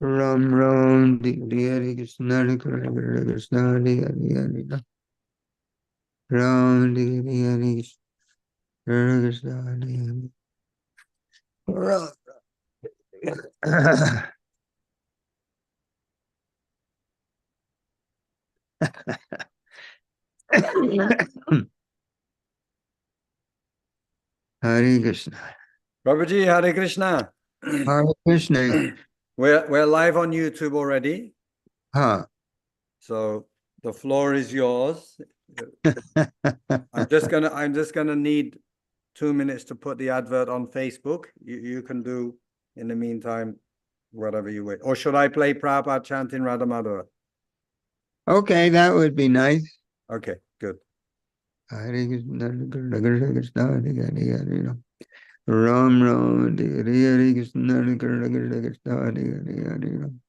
Ram Ram Hare Hare Krishna Hare Krishna Hare Hare Ram Ram Hare Hare Hare Krishna Hare Hare Ram. Hare Krishna. Prabhuji, Hare Krishna. Hare Krishna. We're live on YouTube already. Huh. So the floor is yours. I'm just gonna need 2 minutes to put the advert on Facebook. You can do in the meantime whatever you wish. Or should I play Prabhupada chanting Radha Madhura? Okay, that would be nice. Okay, good. Hare Krishna, Krishna Krishna, Hare Hare Ram. Ram Ram, Hare Hare Krishna, Krishna Krishna, Hare Hare Ram.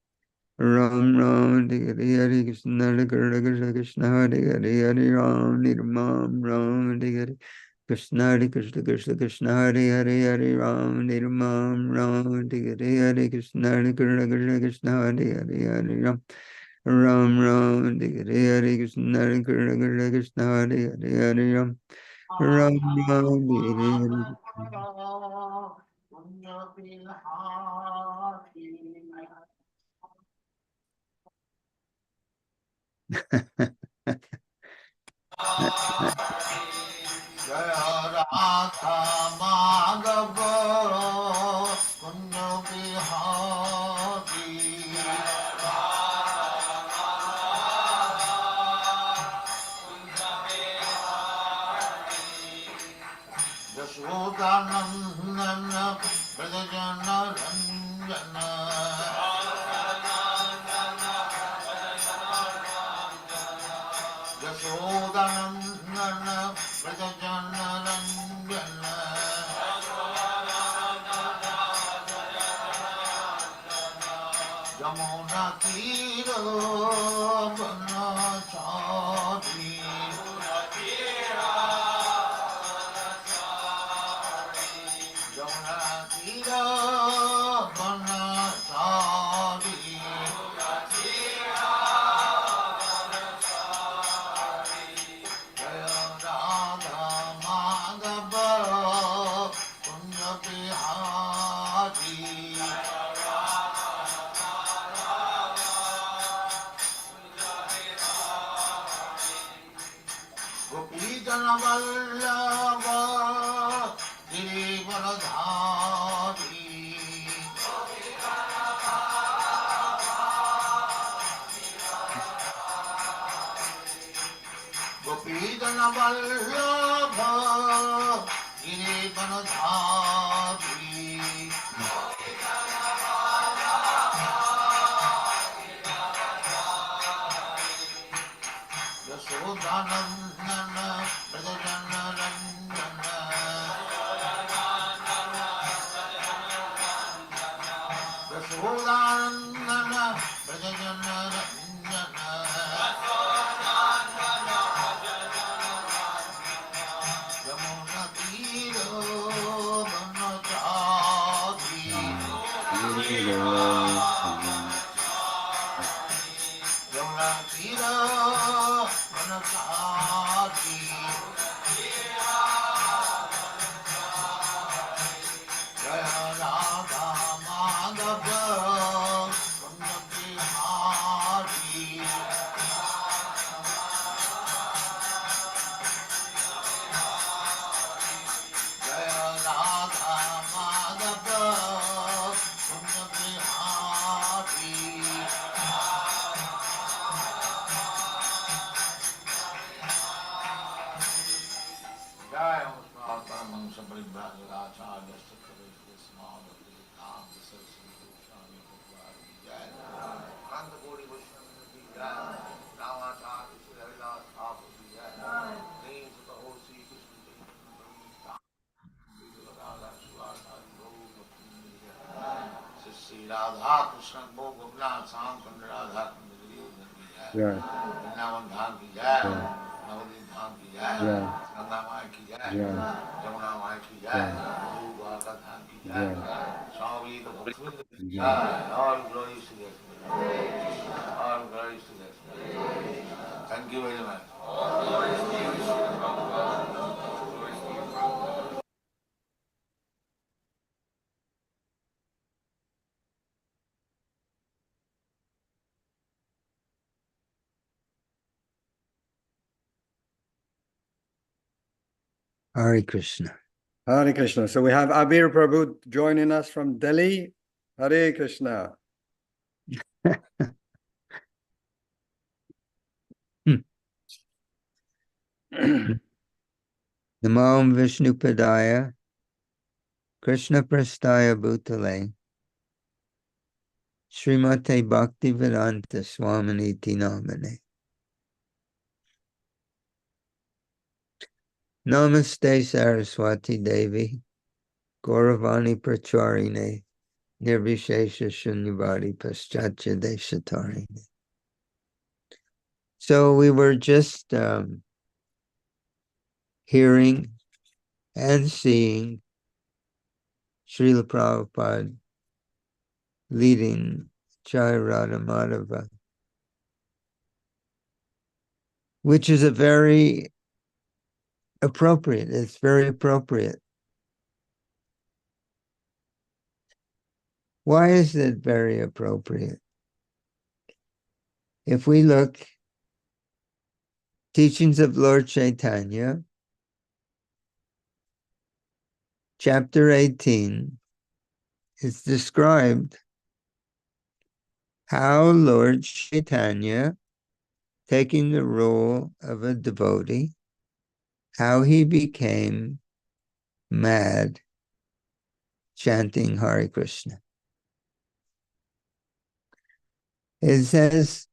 Ram Ram, Hare Hare Krishna, Krishna Krishna, Hare Hare Ram. Nirmam Ram, Hare Krishna, Krishna Krishna Krishna, Hare Hare Ram. Nirmam Ram, Hare Hare Krishna, Krishna Krishna, Hare Hare Ram. Ram Ram, Hare Hare Krishna, Krishna Krishna, Hare Hare Ram. Ram Ram, Hare Hare. Jai. Jai. Jai. Jai. Jai. All glories to that. All glories to that. Thank you very much. Hare Krishna. Hare Krishna. So we have Abir Prabhu joining us from Delhi. Hare Krishna. Namo Vishnu Padaya, Krishna Prastaya Bhutale, Srimate Bhaktivedanta Swaminiti Namane. Namaste Saraswati Devi, Gauravani Pracharine, Nirvishesha Shunyavadi Paschatya Deshatarine. So we were just hearing and seeing Srila Prabhupada leading Jai Radha Madhava, which is it's very appropriate. Why is it very appropriate? If we look, Teachings of Lord Chaitanya, chapter 18, is described how Lord Chaitanya, taking the role of a devotee, how he became mad chanting Hare Krishna. It says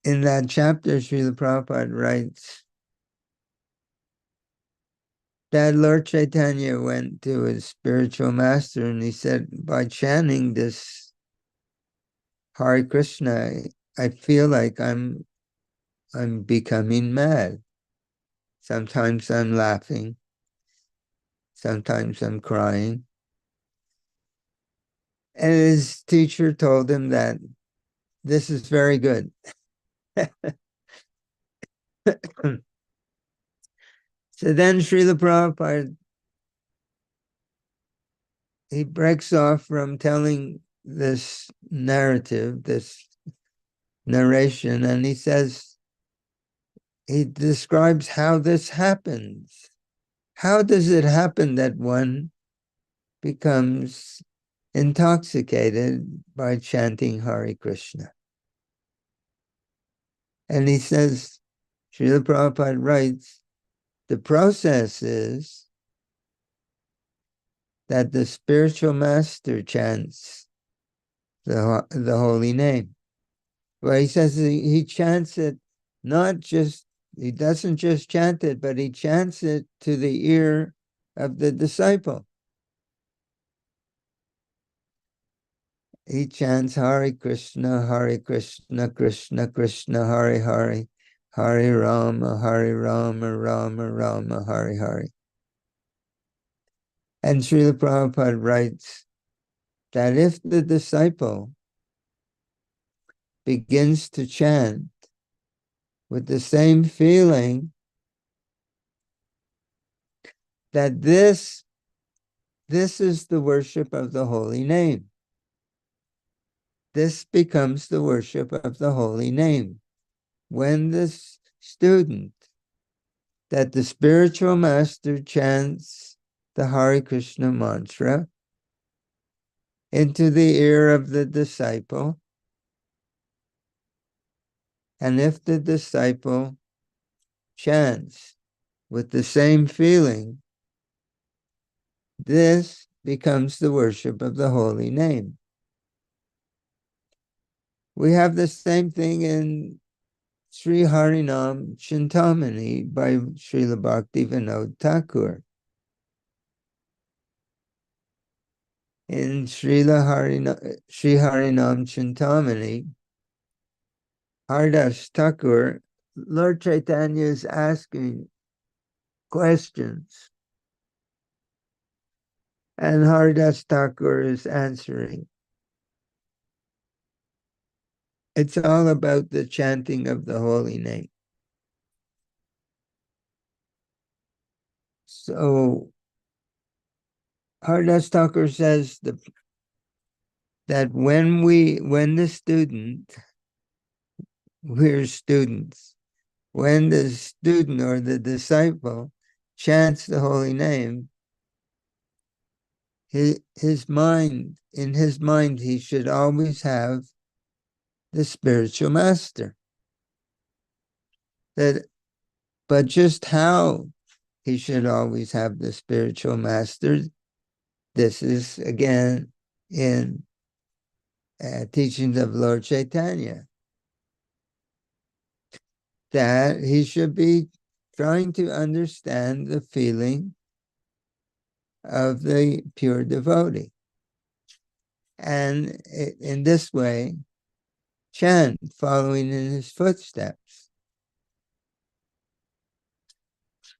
in that chapter, Srila Prabhupada writes that Lord Chaitanya went to his spiritual master and he said, by chanting this Hare Krishna, I feel like I'm becoming mad. Sometimes I'm laughing. Sometimes I'm crying. And his teacher told him that this is very good. So then Srila Prabhupada, he breaks off from telling this narrative, this narration, and he describes how this happens. How does it happen that one becomes intoxicated by chanting Hare Krishna? And he says, Srila Prabhupada writes, the process is that the spiritual master chants the holy name. But he says he chants it he doesn't just chant it, but he chants it to the ear of the disciple. He chants Hare Krishna, Krishna Krishna, Hare Hare, Hare Rama, Rama Rama, Hare Hare. And Srila Prabhupada writes that if the disciple begins to chant with the same feeling, that this is the worship of the holy name. This becomes the worship of the holy name. When this student, that the spiritual master chants the Hare Krishna mantra into the ear of the disciple, and if the disciple chants with the same feeling, this becomes the worship of the holy name. We have the same thing in Sri Harinam Chintamani by Srila Bhaktivinoda Thakur. In Sri Harinam Chintamani, Hardas Thakur Lord Chaitanya is asking questions and Haridas Thakur is answering. It's all about the chanting of the holy name. So Haridas Thakur says that when the student, we're students, when the student or the disciple chants the holy name, in his mind, he should always have the spiritual master. But just how he should always have the spiritual master, this is again in teachings of Lord Chaitanya, that he should be trying to understand the feeling of the pure devotee. And in this way, chant, following in his footsteps.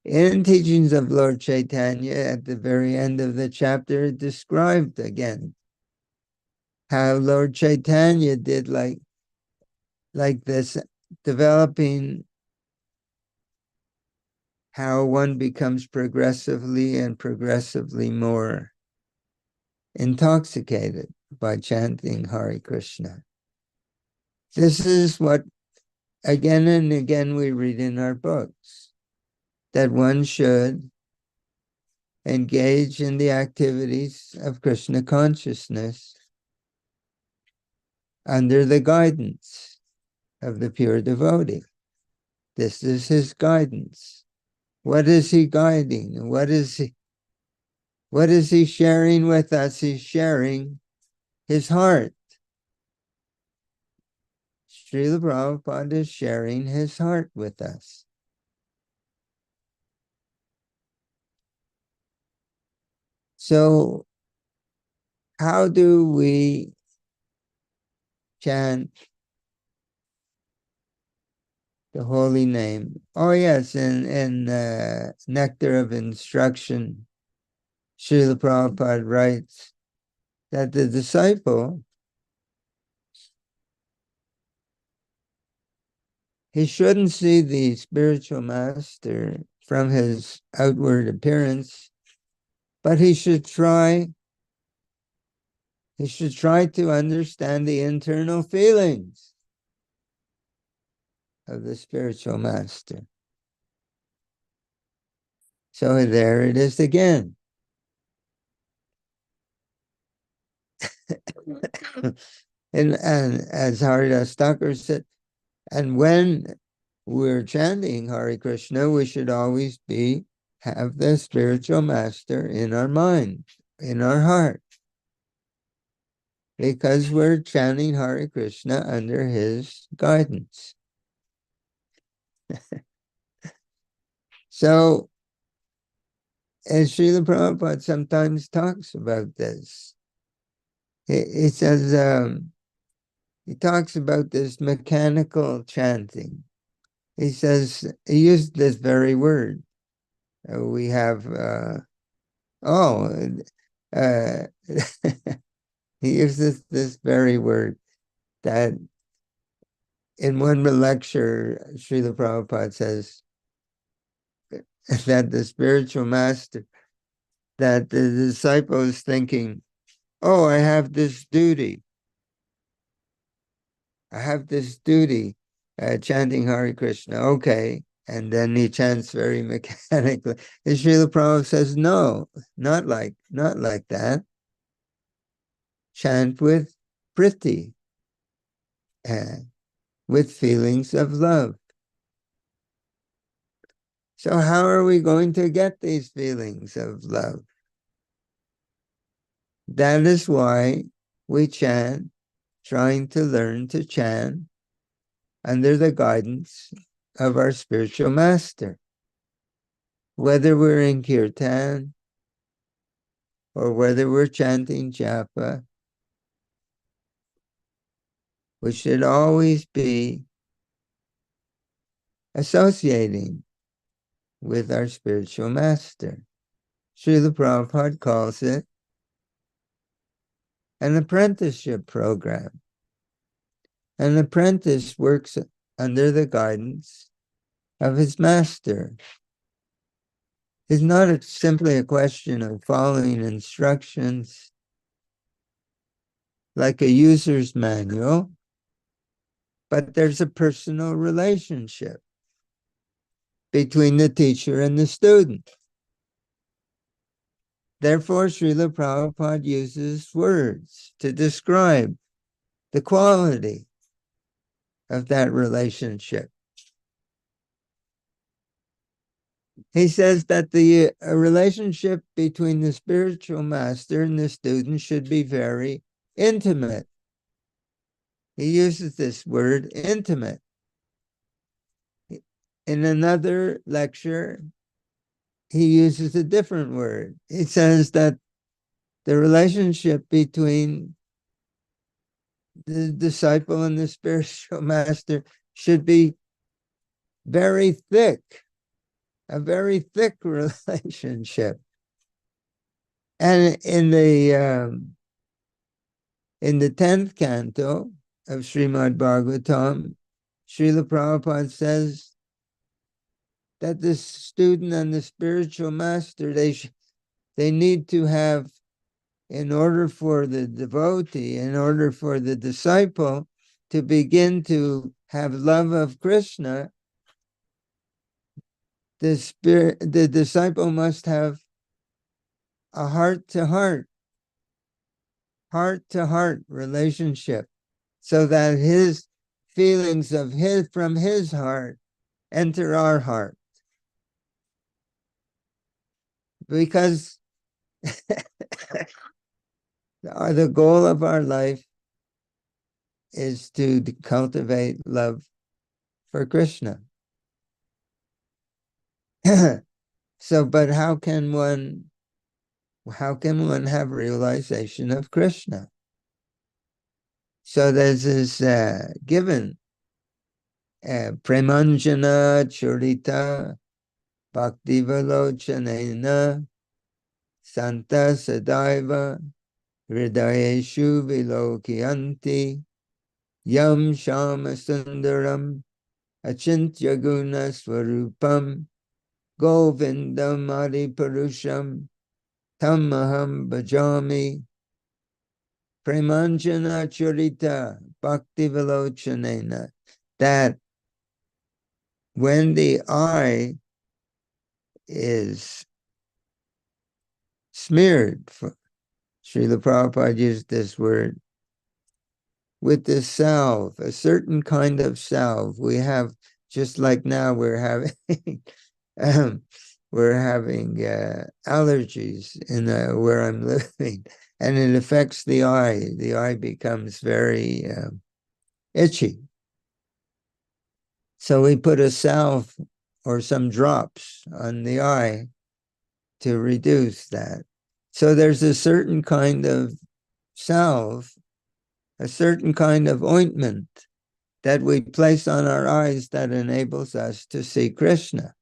In teachings of Lord Chaitanya, at the very end of the chapter, it described again how Lord Chaitanya did like this, developing how one becomes progressively more intoxicated by chanting Hare Krishna. This is what again and again we read in our books, that one should engage in the activities of Krishna consciousness under the guidance of the pure devotee. This is his guidance. What is he guiding? What is he sharing with us? He's sharing his heart. Srila Prabhupada is sharing his heart with us. So, how do we chant the holy name? Oh yes, in Nectar of Instruction, Srila Prabhupada writes that the disciple, he shouldn't see the spiritual master from his outward appearance, but he should try to understand the internal feelings of the spiritual master. So there it is again. and as Haridas Thakur said, and when we're chanting Hare Krishna, we should always have the spiritual master in our mind, in our heart, because we're chanting Hare Krishna under his guidance. So, as Srila Prabhupada sometimes talks about this, he says, he talks about this mechanical chanting. He says, he used this very word. We have, he uses this very word that in one lecture, Srila Prabhupada says that the spiritual master, that the disciple is thinking, oh, I have this duty, chanting Hare Krishna. Okay. And then he chants very mechanically. And Srila Prabhupada says, no, not like that. Chant with priti, with feelings of love. So how are we going to get these feelings of love? That is why we chant, trying to learn to chant under the guidance of our spiritual master. Whether we're in kirtan or whether we're chanting japa, we should always be associating with our spiritual master. Srila Prabhupada calls it an apprenticeship program. An apprentice works under the guidance of his master. It's not simply a question of following instructions like a user's manual, but there's a personal relationship between the teacher and the student. Therefore, Srila Prabhupada uses words to describe the quality of that relationship. He says that the relationship between the spiritual master and the student should be very intimate. He uses this word, intimate. In another lecture, he uses a different word. He says that the relationship between the disciple and the spiritual master should be very thick, a very thick relationship. And in the 10th canto of Srimad Bhagavatam, Srila Prabhupada says that the student and the spiritual master, they need to have, in order for the devotee, in order for the disciple to begin to have love of Krishna, the disciple must have a heart-to-heart relationship, so that his feelings from his heart enter our heart. Because the goal of our life is to cultivate love for Krishna. So, but how can one have realization of Krishna? So there's this given, Premanjana Churita Bhakti Valochanena Santa Sadaiva Hridayeshu Vilokyanti Yam Shama Sundaram Achintya Guna Swarupam Govindam Adi Purusham Tamaham Bhajami Premanjana Churita Bhakti Vilochanena. That when the eye is smeared, Srila Prabhupada used this word, with this salve, a certain kind of salve. We have, just like now we're having allergies in where I'm living, and it affects the eye. The eye becomes very itchy. So we put a salve or some drops on the eye to reduce that. So there's a certain kind of salve, a certain kind of ointment that we place on our eyes that enables us to see Krishna.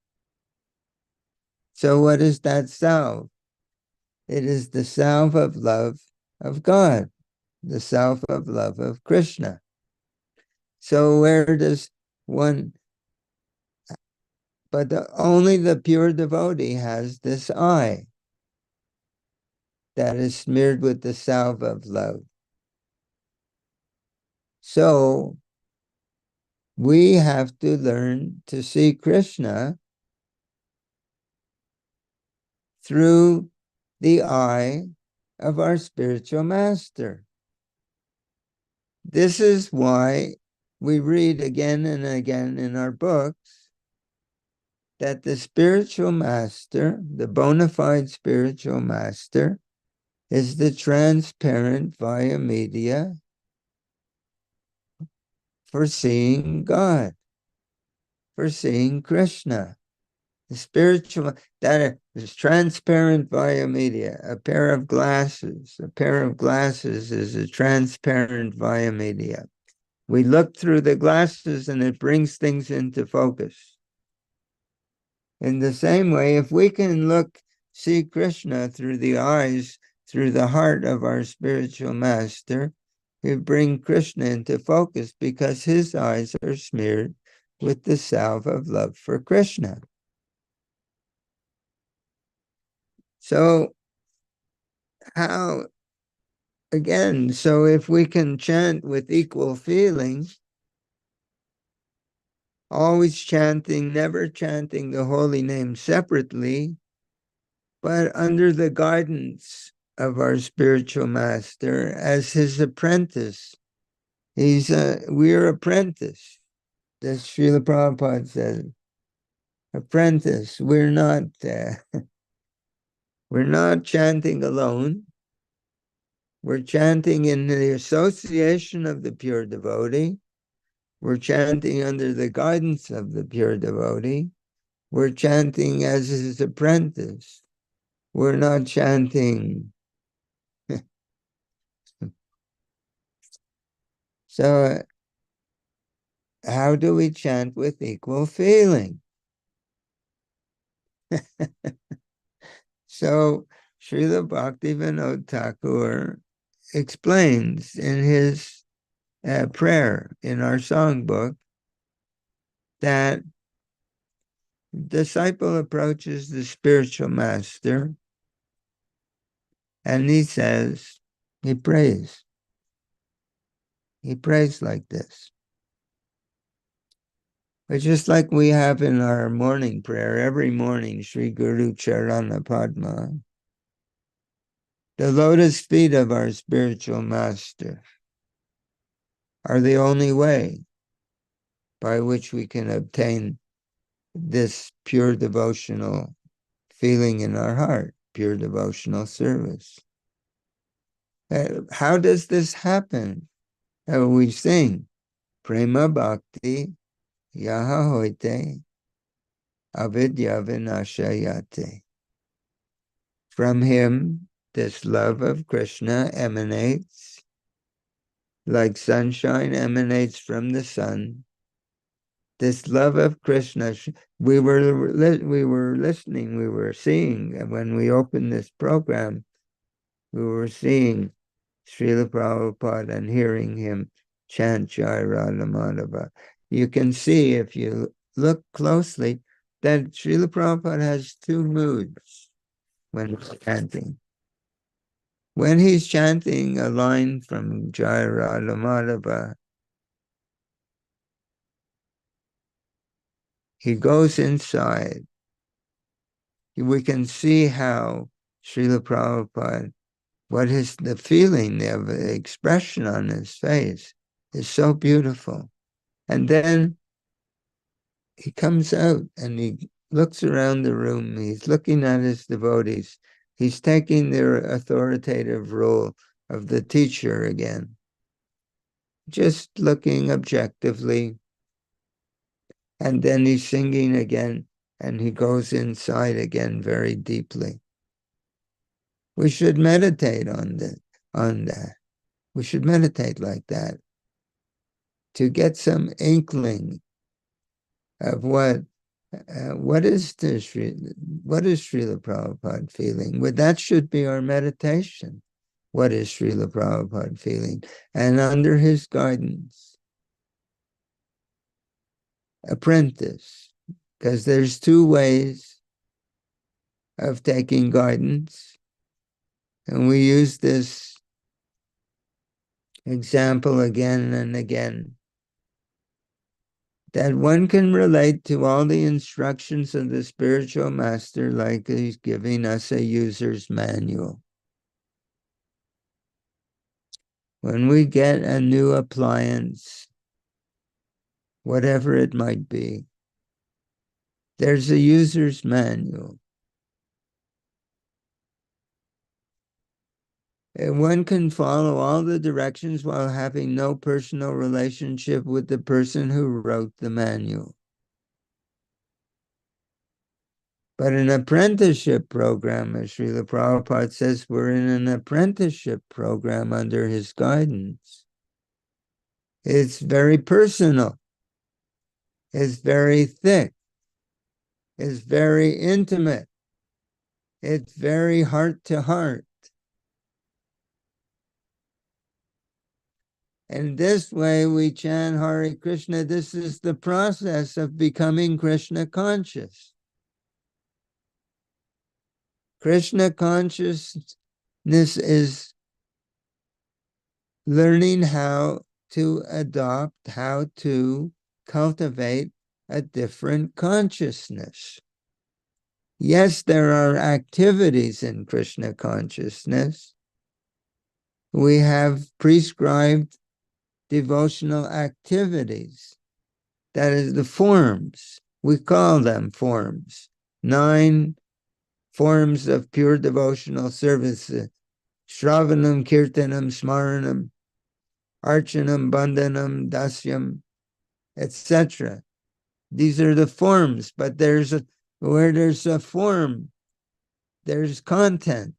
So what is that salve? It is the salve of love of God, the salve of love of Krishna. So where does one, but only the pure devotee has this eye that is smeared with the salve of love. So we have to learn to see Krishna through the eye of our spiritual master. This is why we read again and again in our books that the spiritual master, the bona fide spiritual master, is the transparent via media for seeing God, for seeing Krishna. The spiritual, that is transparent via media, a pair of glasses. A pair of glasses is a transparent via media. We look through the glasses and it brings things into focus. In the same way, if we can see Krishna through the eyes, through the heart of our spiritual master, we bring Krishna into focus because his eyes are smeared with the salve of love for Krishna. So so if we can chant with equal feeling, always chanting, never chanting the holy name separately, but under the guidance of our spiritual master as his apprentice. We're apprentice. As Srila Prabhupada said, apprentice. We're not chanting alone. We're chanting in the association of the pure devotee. We're chanting under the guidance of the pure devotee. We're chanting as his apprentice. We're not chanting. So how do we chant with equal feeling? So Srila Bhaktivinoda Thakur explains in his prayer in our songbook that disciple approaches the spiritual master and he prays. He prays like this. But just like we have in our morning prayer, every morning, Sri Guru Charana Padma, the lotus feet of our spiritual master are the only way by which we can obtain this pure devotional feeling in our heart, pure devotional service. How does this happen? We sing, Prema Bhakti Yaha Hoite Avidya Vinashayate. From him, this love of Krishna emanates, like sunshine emanates from the sun. This love of Krishna, we were listening, we were seeing, when we opened this program, we were seeing Srila Prabhupada and hearing him chant Jai Radha Madhava. You can see, if you look closely, that Srila Prabhupada has two moods when he's chanting. When he's chanting a line from Jai Radha Madhava, he goes inside. We can see how Srila Prabhupada, the feeling, the expression on his face is so beautiful. And then he comes out and he looks around the room. He's looking at his devotees. He's taking their authoritative role of the teacher again, just looking objectively. And then he's singing again, and he goes inside again very deeply. We should meditate on that. We should meditate like that to get some inkling of what is Srila Prabhupada feeling. Well, that should be our meditation. What is Srila Prabhupada feeling? And under his guidance, apprentice, because there's two ways of taking guidance. And we use this example again and again, that one can relate to all the instructions of the spiritual master like he's giving us a user's manual. When we get a new appliance, whatever it might be, there's a user's manual. And one can follow all the directions while having no personal relationship with the person who wrote the manual. But an apprenticeship program, as Srila Prabhupada says, we're in an apprenticeship program under his guidance. It's very personal. It's very thick. is very intimate. It's very heart to heart. And this way we chant Hare Krishna. This is the process of becoming Krishna conscious. Krishna consciousness is learning how to adopt, how to cultivate a different consciousness. Yes, there are activities in Krishna consciousness. We have prescribed devotional activities. That is the forms. We call them forms. 9 forms of pure devotional service. Shravanam, Kirtanam, Smaranam, Archanam, Bandhanam, Dasyam, etc. These are the forms, but where there's a form, there's content.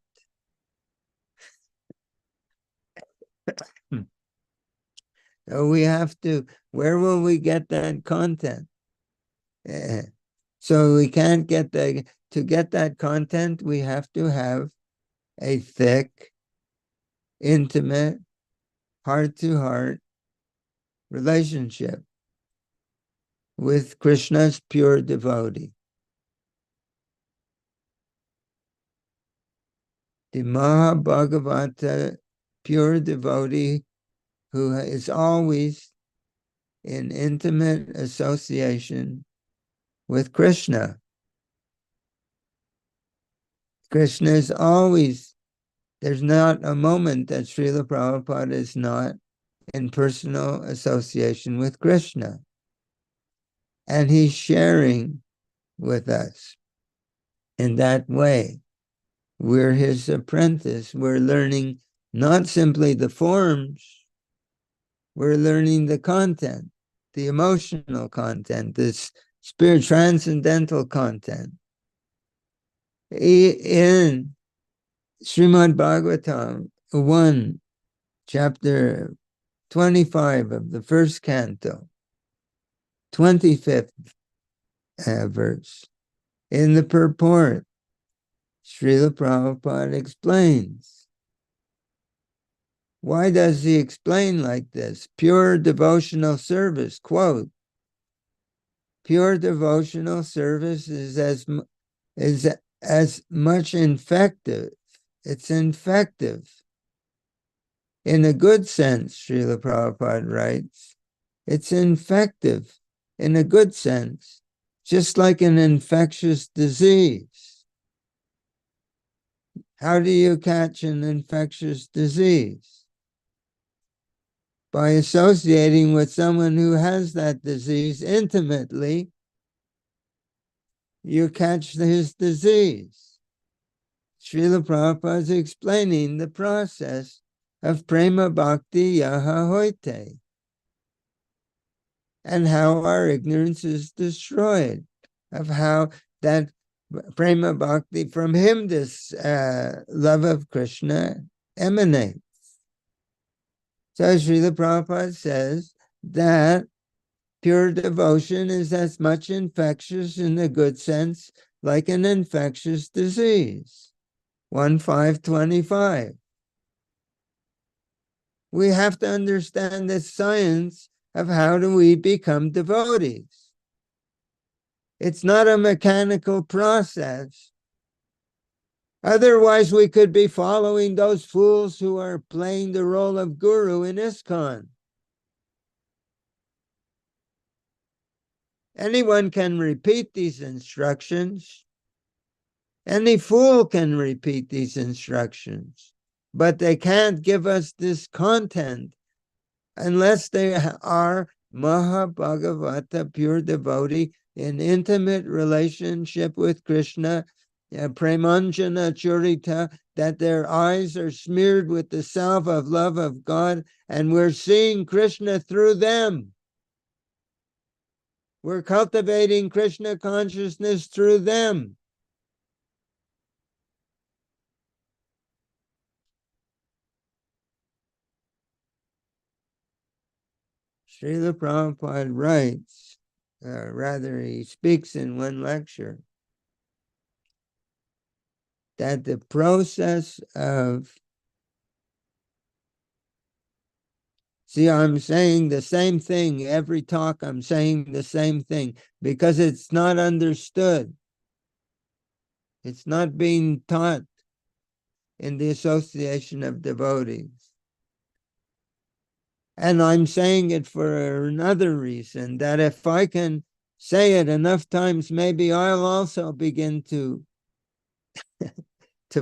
So we have to, where will we get that content? So we can't get to get that content, we have to have a thick, intimate, heart-to-heart relationship with Krishna's pure devotee. The Mahabhagavata pure devotee who is always in intimate association with Krishna. Krishna is always, there's not a moment that Srila Prabhupada is not in personal association with Krishna. And he's sharing with us in that way. We're his apprentice. We're learning not simply the forms, we're learning the content, the emotional content, this transcendental content. In Srimad Bhagavatam 1, chapter 25 of the first canto, 25th verse, in the purport, Srila Prabhupada explains. Why does he explain like this? Pure devotional service, quote, pure devotional service is as much infective. It's infective. In a good sense, Srila Prabhupada writes, it's infective in a good sense, just like an infectious disease. How do you catch an infectious disease? By associating with someone who has that disease intimately, you catch his disease. Srila Prabhupada is explaining the process of prema bhakti yaha hoite and how our ignorance is destroyed, of how that prema bhakti, from him this love of Krishna emanates. So Srila Prabhupada says that pure devotion is as much infectious in the good sense like an infectious disease. 1.5.25. We have to understand the science of how do we become devotees. It's not a mechanical process. Otherwise, we could be following those fools who are playing the role of guru in ISKCON. Anyone can repeat these instructions. Any fool can repeat these instructions, but they can't give us this content unless they are Mahabhagavata, pure devotee, in intimate relationship with Krishna, Premanjana Churita, that their eyes are smeared with the salve of love of God, and we're seeing Krishna through them. We're cultivating Krishna consciousness through them. Srila Prabhupada writes, rather he speaks in one lecture, that the process of, see, I'm saying the same thing every talk, I'm saying the same thing because it's not understood. It's not being taught in the association of devotees. And I'm saying it for another reason, that if I can say it enough times, maybe I'll also begin to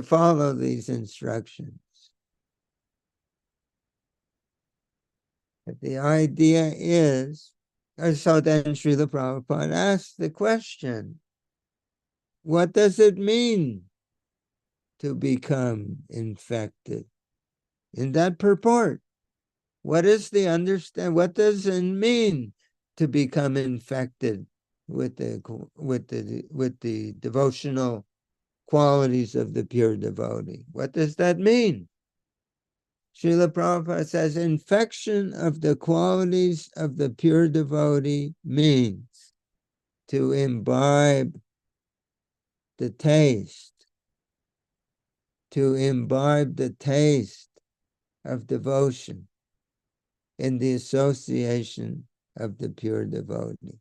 follow these instructions. But the idea is, so then Srila Prabhupada asked the question, what does it mean to become infected? In that purport, what is the what does it mean to become infected with the devotional qualities of the pure devotee? What does that mean? Srila Prabhupada says, infection of the qualities of the pure devotee means to imbibe the taste, of devotion in the association of the pure devotee.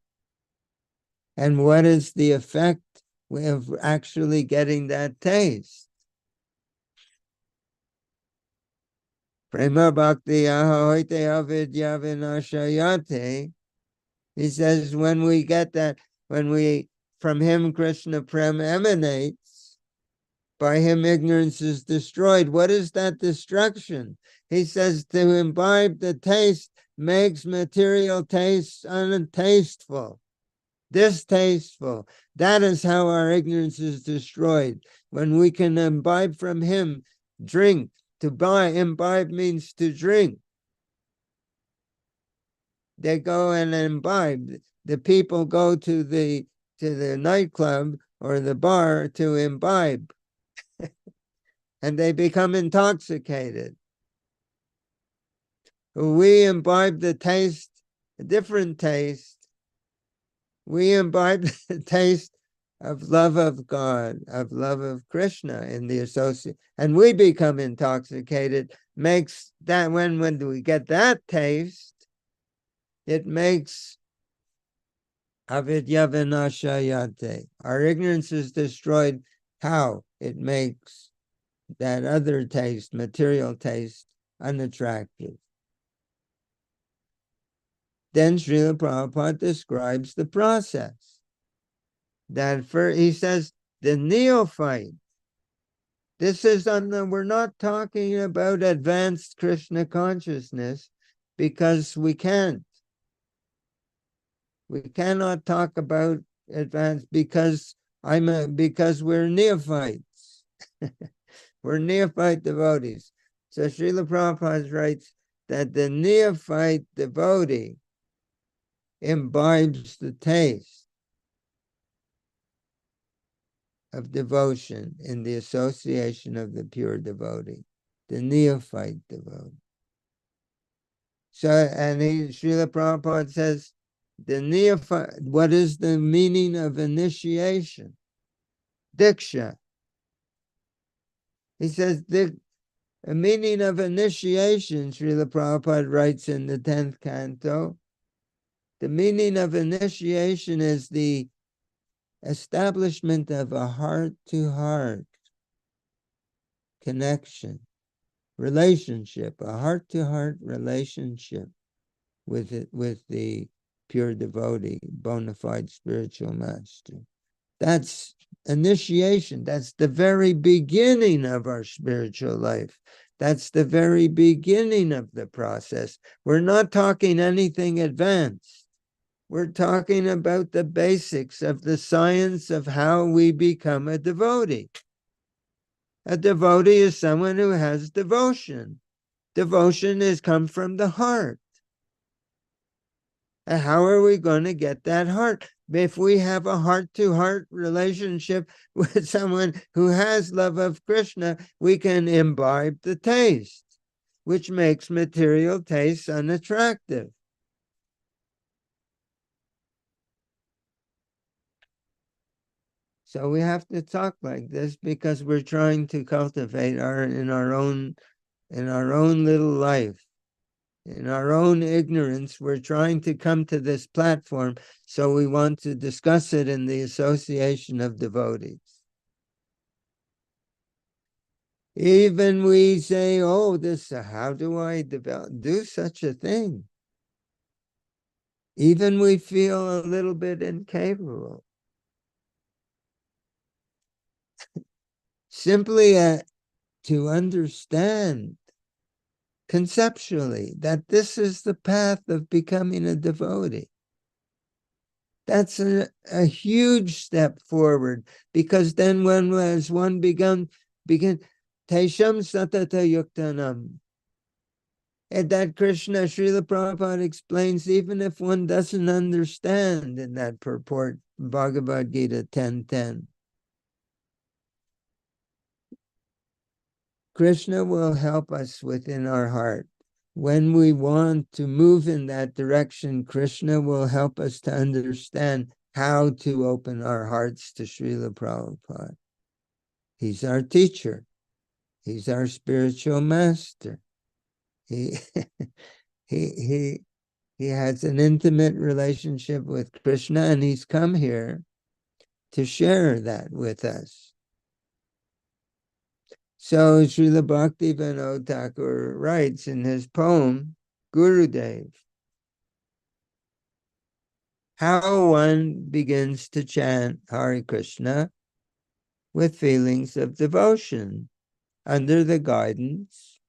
And what is the effect of actually getting that taste? Prema bhakti ahoite avidya vinashayate. He says, when we get that, from him Krishna prem emanates, by him ignorance is destroyed. What is that destruction? He says, to imbibe the taste makes material tastes untasteful, distasteful. That is how our ignorance is destroyed. When we can imbibe from him, drink. Imbibe means to drink. They go and imbibe. The people go to the nightclub or the bar to imbibe. And they become intoxicated. We imbibe the taste, a different taste. We imbibe the taste of love of God, of love of Krishna in the associate, and we become intoxicated. Makes that when we get that taste, it makes avidya vinashayate. Our ignorance is destroyed. How? It makes that other taste, material taste, unattractive. Then Srila Prabhupada describes the process. That he says, the neophyte, this is we're not talking about advanced Krishna consciousness because we can't. We cannot talk about advanced because we're neophytes. We're neophyte devotees. So Srila Prabhupada writes that the neophyte devotee imbibes the taste of devotion in the association of the pure devotee, the neophyte devotee. So, and Srila Prabhupada says, the neophyte, what is the meaning of initiation? Diksha. He says, the meaning of initiation, Srila Prabhupada writes in the 10th canto, the meaning of initiation is the establishment of a heart-to-heart connection, relationship, a heart-to-heart relationship with the pure devotee, bona fide spiritual master. That's initiation. That's the very beginning of our spiritual life. That's the very beginning of the process. We're not talking anything advanced. We're talking about the basics of the science of how we become a devotee. A devotee is someone who has devotion. Devotion has come from the heart. And how are we going to get that heart? If we have a heart-to-heart relationship with someone who has love of Krishna, we can imbibe the taste, which makes material tastes unattractive. So we have to talk like this because we're trying to cultivate in our own little life. In our own ignorance, we're trying to come to this platform, so we want to discuss it in the association of devotees. Even we say, oh, how do I do such a thing? Even we feel a little bit incapable. Simply to understand conceptually that this is the path of becoming a devotee. That's a huge step forward, because then as one begin Tesham Satata Yuktanam. And that Krishna, Srila Prabhupada explains, even if one doesn't understand in that purport, Bhagavad Gita 10:10. Krishna will help us within our heart. When we want to move in that direction, Krishna will help us to understand how to open our hearts to Srila Prabhupada. He's our teacher. He's our spiritual master. He he has an intimate relationship with Krishna, and he's come here to share that with us. So Srila Bhaktivinoda Thakur writes in his poem, Gurudev, how one begins to chant Hare Krishna with feelings of devotion under the guidance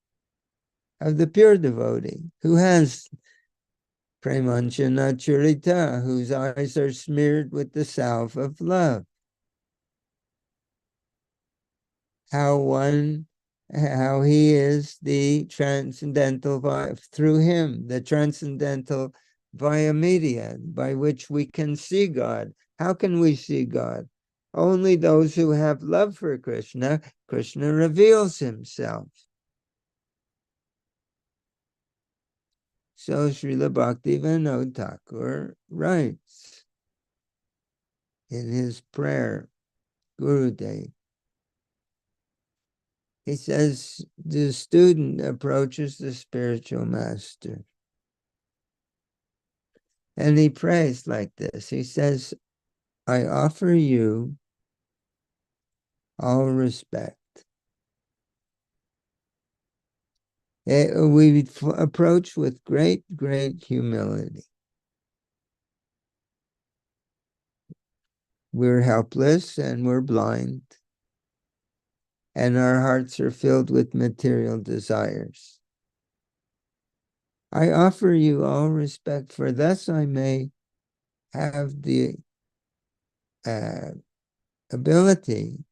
of the pure devotee who has Premanchana Charita, whose eyes are smeared with the salve of love. How he is the transcendental, through him, the transcendental via media by which we can see God. How can we see God? Only those who have love for Krishna. Krishna reveals himself. So Srila Bhaktivinoda Thakur writes in his prayer, Gurudev, he says, the student approaches the spiritual master. And he prays like this. He says, I offer you all respect. We approach with great, great humility. We're helpless and we're blind, and our hearts are filled with material desires. I offer you all respect, for thus I may have the ability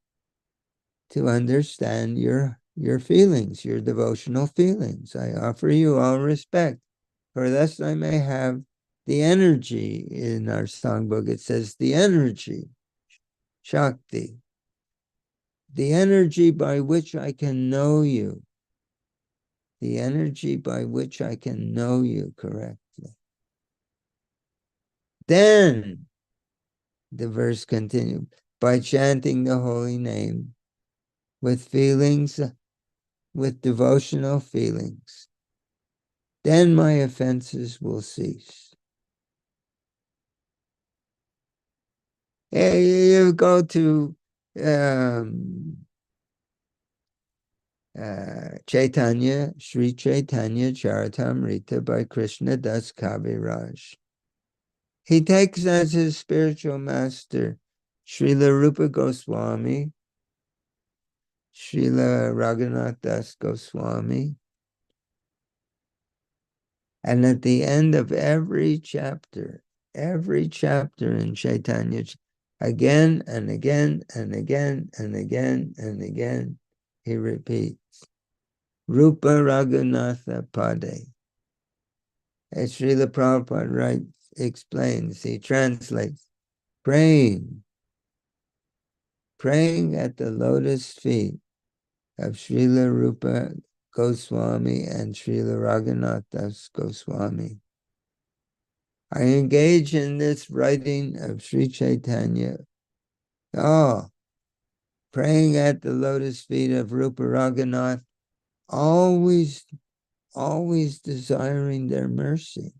to understand your feelings, your devotional feelings. I offer you all respect, for thus I may have the energy. In our songbook, it says the energy, Shakti, the energy by which I can know you, the energy by which I can know you correctly. Then, the verse continues, by chanting the holy name with feelings, with devotional feelings, then my offenses will cease. You go to Chaitanya, Sri Chaitanya Charitamrita by Krishna Das Kaviraj. He takes as his spiritual master Srila Rupa Goswami, Srila Raghunath Das Goswami, and at the end of every chapter in Chaitanya, again and again and again and again and again, he repeats, Rupa Raghunatha Pade. As Srila Prabhupada explains, he translates, praying at the lotus feet of Srila Rupa Goswami and Srila Raghunath Das Goswami. I engage in this writing of Sri Chaitanya Oh, praying at the lotus feet of Rupa Raghunath, always, always desiring their mercy.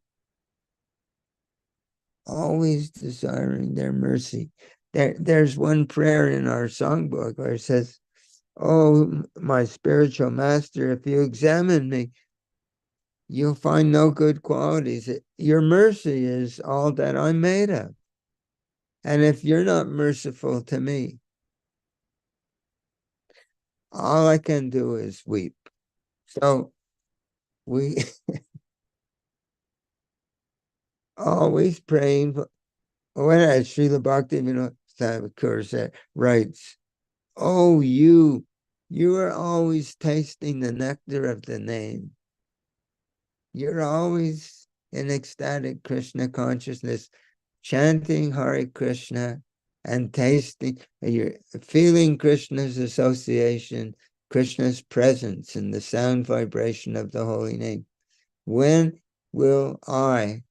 Always desiring their mercy. There's one prayer in our songbook where it says, "Oh, my spiritual master, if you examine me, you'll find no good qualities. Your mercy is all that I'm made of. And if you're not merciful to me, all I can do is weep." So we always praying for, when Srila Bhaktivinoda Thakur writes, "Oh, you are always tasting the nectar of the name. You're always in ecstatic Krishna consciousness, chanting Hare Krishna and tasting, you're feeling Krishna's association, Krishna's presence in the sound vibration of the holy name. When will I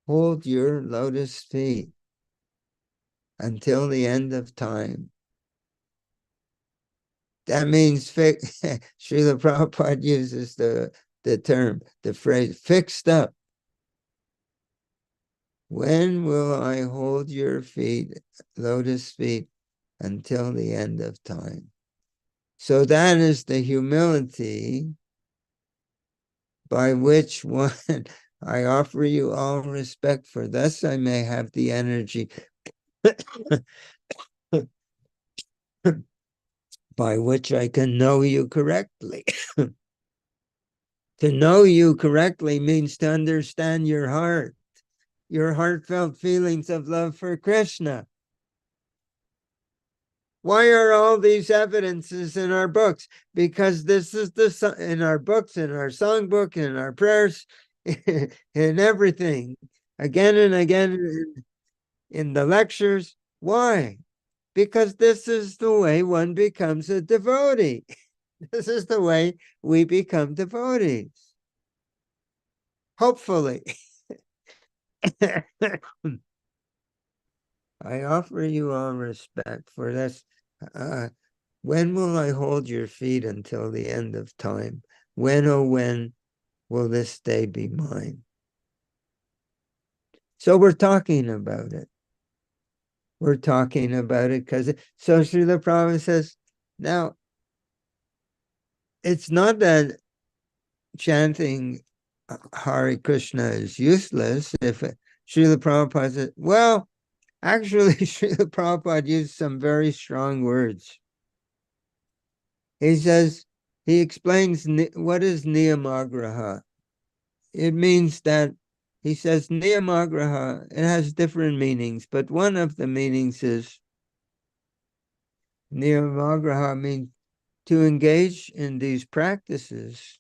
hold your lotus feet until the end of time?" That means Srila Prabhupada uses the term, the phrase, fixed up. When will I hold your feet, lotus feet, until the end of time? So that is the humility by which one, I offer you all respect, for thus I may have the energy by which I can know you correctly. To know you correctly means to understand your heart, your heartfelt feelings of love for Krishna. Why are all these evidences in our books? Because this is in our books, in our songbook, in our prayers, in everything, again and again in the lectures. Why? Because this is the way one becomes a devotee. This is the way we become devotees. Hopefully. I offer you all respect for this. When will I hold your feet until the end of time? When, oh, when will this day be mine? So we're talking about it. We're talking about it because, so Srila Prabhupada says, now, it's not that chanting Hare Krishna is useless. If Srila Prabhupada says, well, actually, Srila Prabhupada used some very strong words. He says, he explains what is niyamagraha. It means that, he says, niyamagraha, it has different meanings, but one of the meanings is, niyamagraha means to engage in these practices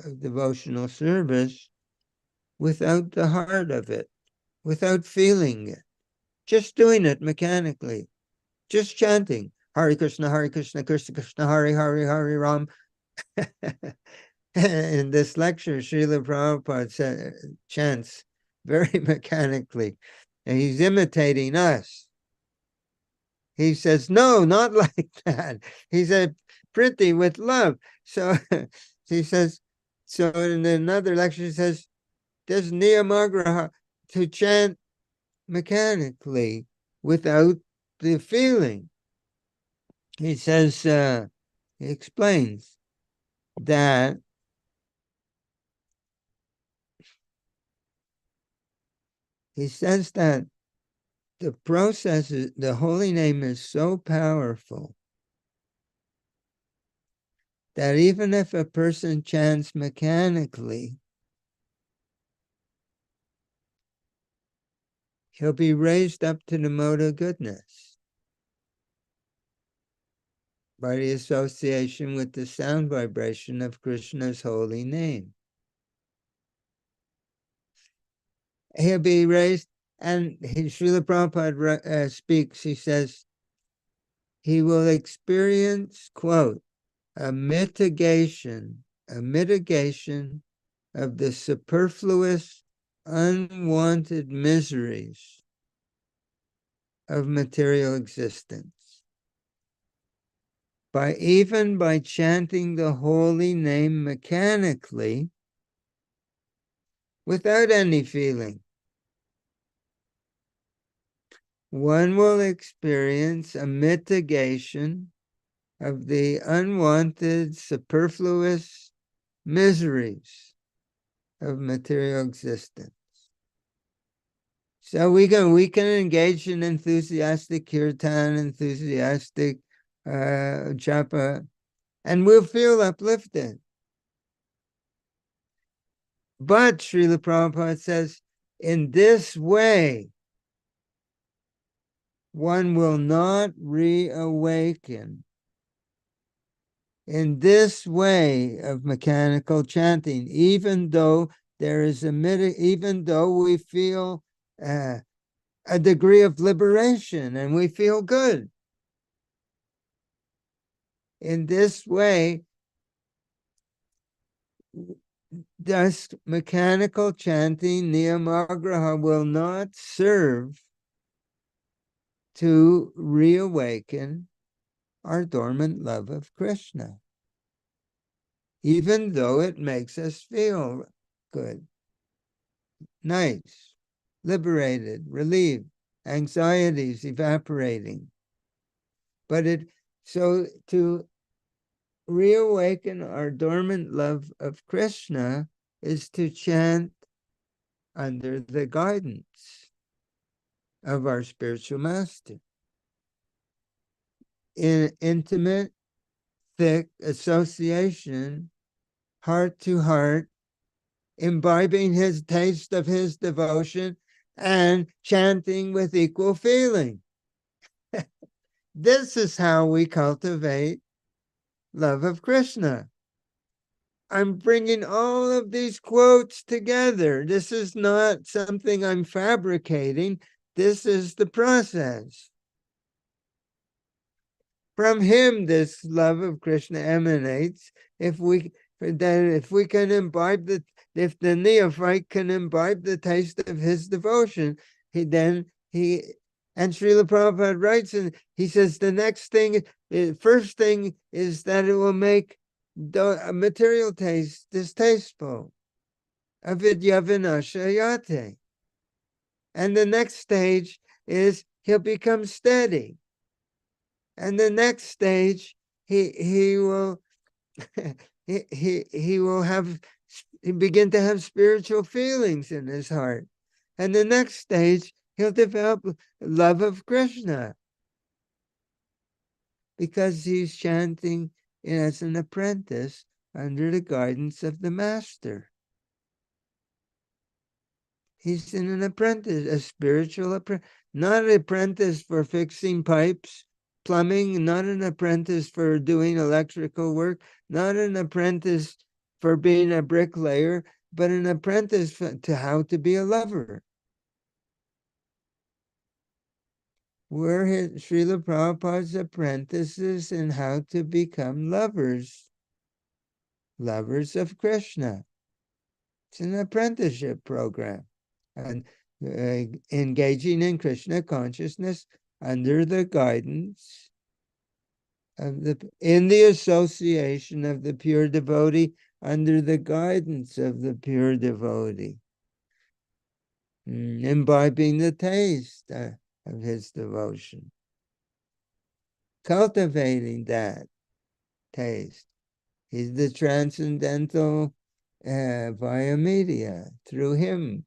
of devotional service without the heart of it, without feeling it, just doing it mechanically, just chanting, Hare Krishna, Krishna Krishna, Hare Hare, Hare Ram. In this lecture, Srila Prabhupada chants very mechanically, and he's imitating us. He says, no, not like that. He said, pretty with love. So he says, so in another lecture, he says, there's niyamagraha, to chant mechanically without the feeling. He says, he explains that he says that the process, the holy name is so powerful that even if a person chants mechanically, he'll be raised up to the mode of goodness by the association with the sound vibration of Krishna's holy name. He'll be raised, and Srila Prabhupada speaks, he says, he will experience, quote, a mitigation of the superfluous, unwanted miseries of material existence. Even by chanting the holy name mechanically, without any feeling, one will experience a mitigation of the unwanted, superfluous miseries of material existence. So we can engage in enthusiastic kirtan, enthusiastic japa, and we'll feel uplifted. But Srila Prabhupada says, in this way, one will not reawaken. In this way of mechanical chanting, even though there is even though we feel a degree of liberation and we feel good. In this way, thus mechanical chanting, niyamagraha, will not serve to reawaken our dormant love of Krishna, even though it makes us feel good, nice, liberated, relieved, anxieties evaporating. But so to reawaken our dormant love of Krishna is to chant under the guidance of our spiritual master. In intimate, thick association, heart to heart, imbibing his taste of his devotion and chanting with equal feeling. This is how we cultivate love of Krishna. I'm bringing all of these quotes together. This is not something I'm fabricating. This is the process. From him, this love of Krishna emanates. If we can imbibe if the neophyte can imbibe the taste of his devotion, and Srila Prabhupada writes, and he says the next thing, first thing is that it will make the material taste distasteful. Avidya vinashayate. And the next stage is he'll become steady. And the next stage, he will he will begin to have spiritual feelings in his heart. And the next stage, he'll develop love of Krishna, because he's chanting as an apprentice under the guidance of the master. He's an apprentice, a spiritual apprentice, not an apprentice for fixing pipes, plumbing, not an apprentice for doing electrical work, not an apprentice for being a bricklayer, but an apprentice to how to be a lover. We're Srila Prabhupada's apprentices in how to become lovers of Krishna. It's an apprenticeship program, and engaging in Krishna consciousness under the guidance of in the association of the pure devotee, under the guidance of the pure devotee, imbibing the taste of his devotion, cultivating that taste. He's the transcendental via media. Through him,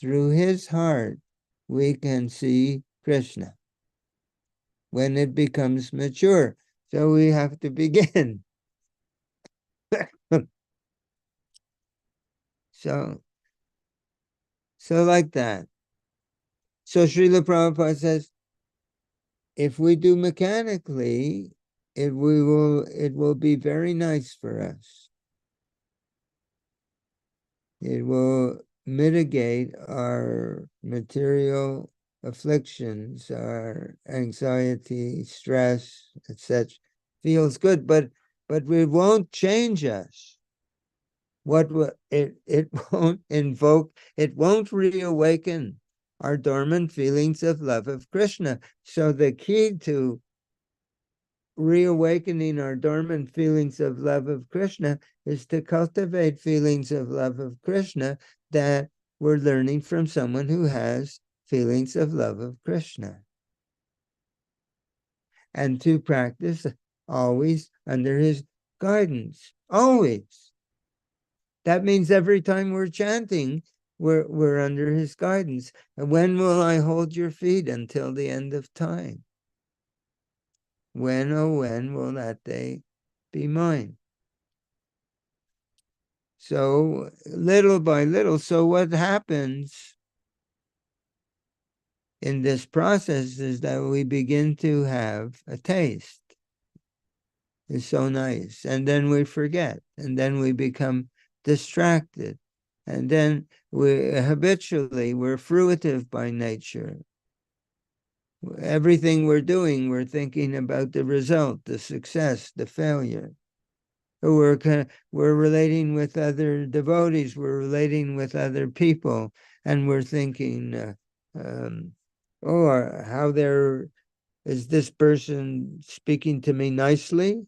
through his heart, we can see Krishna when it becomes mature. So we have to begin. So like that. So Srila Prabhupada says, if we do mechanically, it will be very nice for us. It will mitigate our material afflictions, our anxiety, stress, etc. Feels good, but it won't change us. It won't invoke, it won't reawaken our dormant feelings of love of Krishna. So the key to reawakening our dormant feelings of love of Krishna is to cultivate feelings of love of Krishna that we're learning from someone who has feelings of love of Krishna. And to practice always under his guidance, always. That means every time we're chanting, we're under his guidance. And when will I hold your feet? Until the end of time. When, oh, when will that day be mine? So little by little, so what happens in this process is that we begin to have a taste. It's so nice. And then we forget. And then we become distracted. And then habitually, we're fruitive by nature. Everything we're doing, we're thinking about the result, the success, the failure. We're relating with other devotees, we're relating with other people, and we're thinking, is this person speaking to me nicely?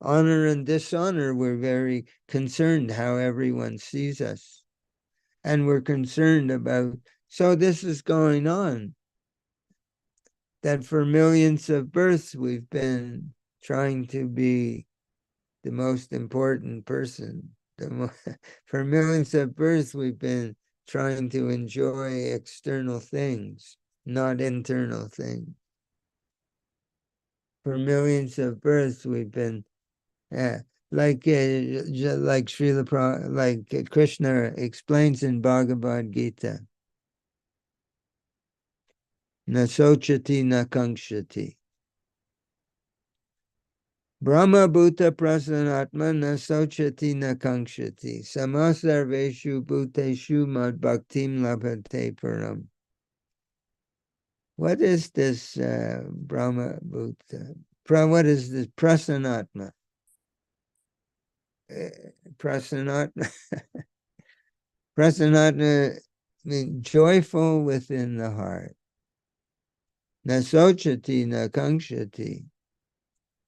Honor and dishonor, we're very concerned how everyone sees us. And we're concerned about, so this is going on, that for millions of births, we've been trying to be the most important person. For millions of births, we've been trying to enjoy external things, not internal things. For millions of births, we've been like Srila, like Krishna explains in Bhagavad Gita. Na sochati na kankshati. Brahma bhuta prasanatma na sochati na kankshati. Samasarveshu bhuteshu mad bhaktim labhate param. What is this Brahma bhuta? What is this prasanatma? Prasanatma. Prasanatma means joyful within the heart. Na sochati na kankshati.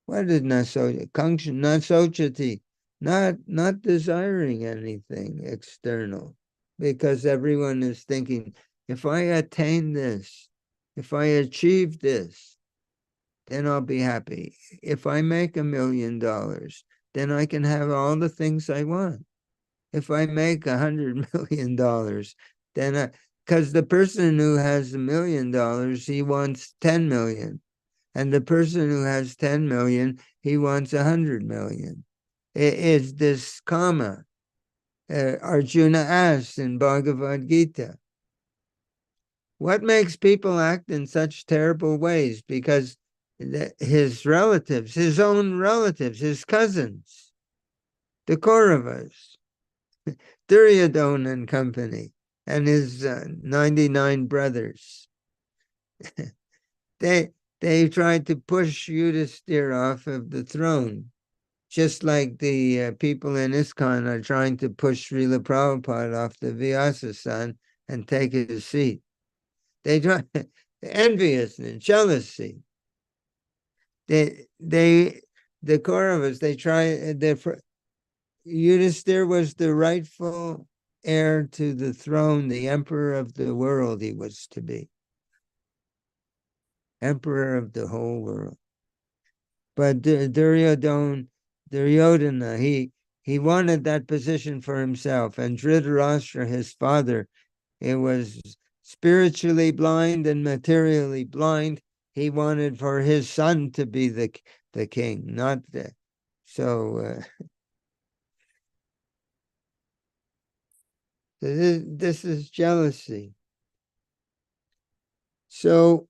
What is na sochati? Not desiring anything external, because everyone is thinking, if I attain this, if I achieve this, then I'll be happy. If I make $1 million, then I can have all the things I want. If I make $100 million, then because the person who has $1 million, he wants 10 million. And the person who has 10 million, he wants 100 million. It is this karma. Arjuna asks in Bhagavad Gita, what makes people act in such terrible ways? Because his relatives, his own relatives, his cousins, the Kauravas, Duryodhana and company, and his 99 brothers, they tried to push Yudhisthira off of the throne, just like the people in ISKCON are trying to push Srila Prabhupada off the Vyasa-san and take his seat. They try envious and jealousy. The Kauravas, Yudhisthira was the rightful heir to the throne, the emperor of the world he was to be. Emperor of the whole world. But Duryodhana, he wanted that position for himself. And Dhritarashtra, his father, it was spiritually blind and materially blind. He wanted for his son to be the king, not the. So this is jealousy. So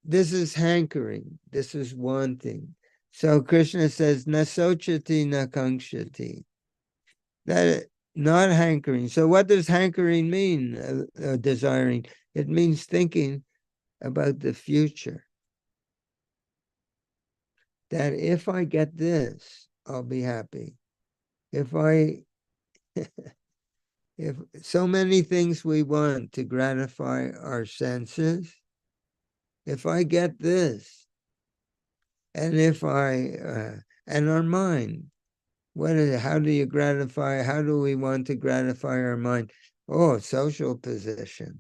this is hankering. This is wanting. So Krishna says, na sochati na kankshati. That not hankering. So what does hankering mean? Desiring. It means thinking about the future. That if I get this, I'll be happy. If if so many things we want to gratify our senses, if I get this, and if and our mind, what is it? How do you gratify, how do we want to gratify our mind? Oh, social position,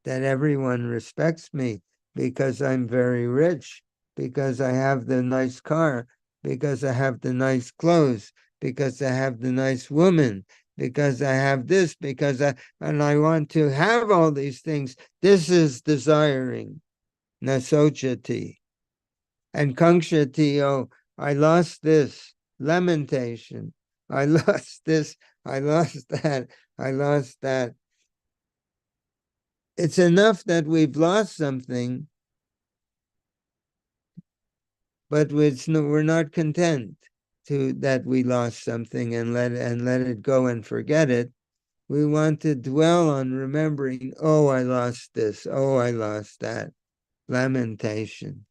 that everyone respects me because I'm very rich, because I have the nice car, because I have the nice clothes, because I have the nice woman, because I have this, and I want to have all these things. This is desiring, nasochati. And kankshati, oh, I lost this, lamentation. I lost this, I lost that, I lost that. It's enough that we've lost something, but we're not content that we lost something and let it go and forget it. We want to dwell on remembering, oh, I lost this, oh, I lost that. Lamentation.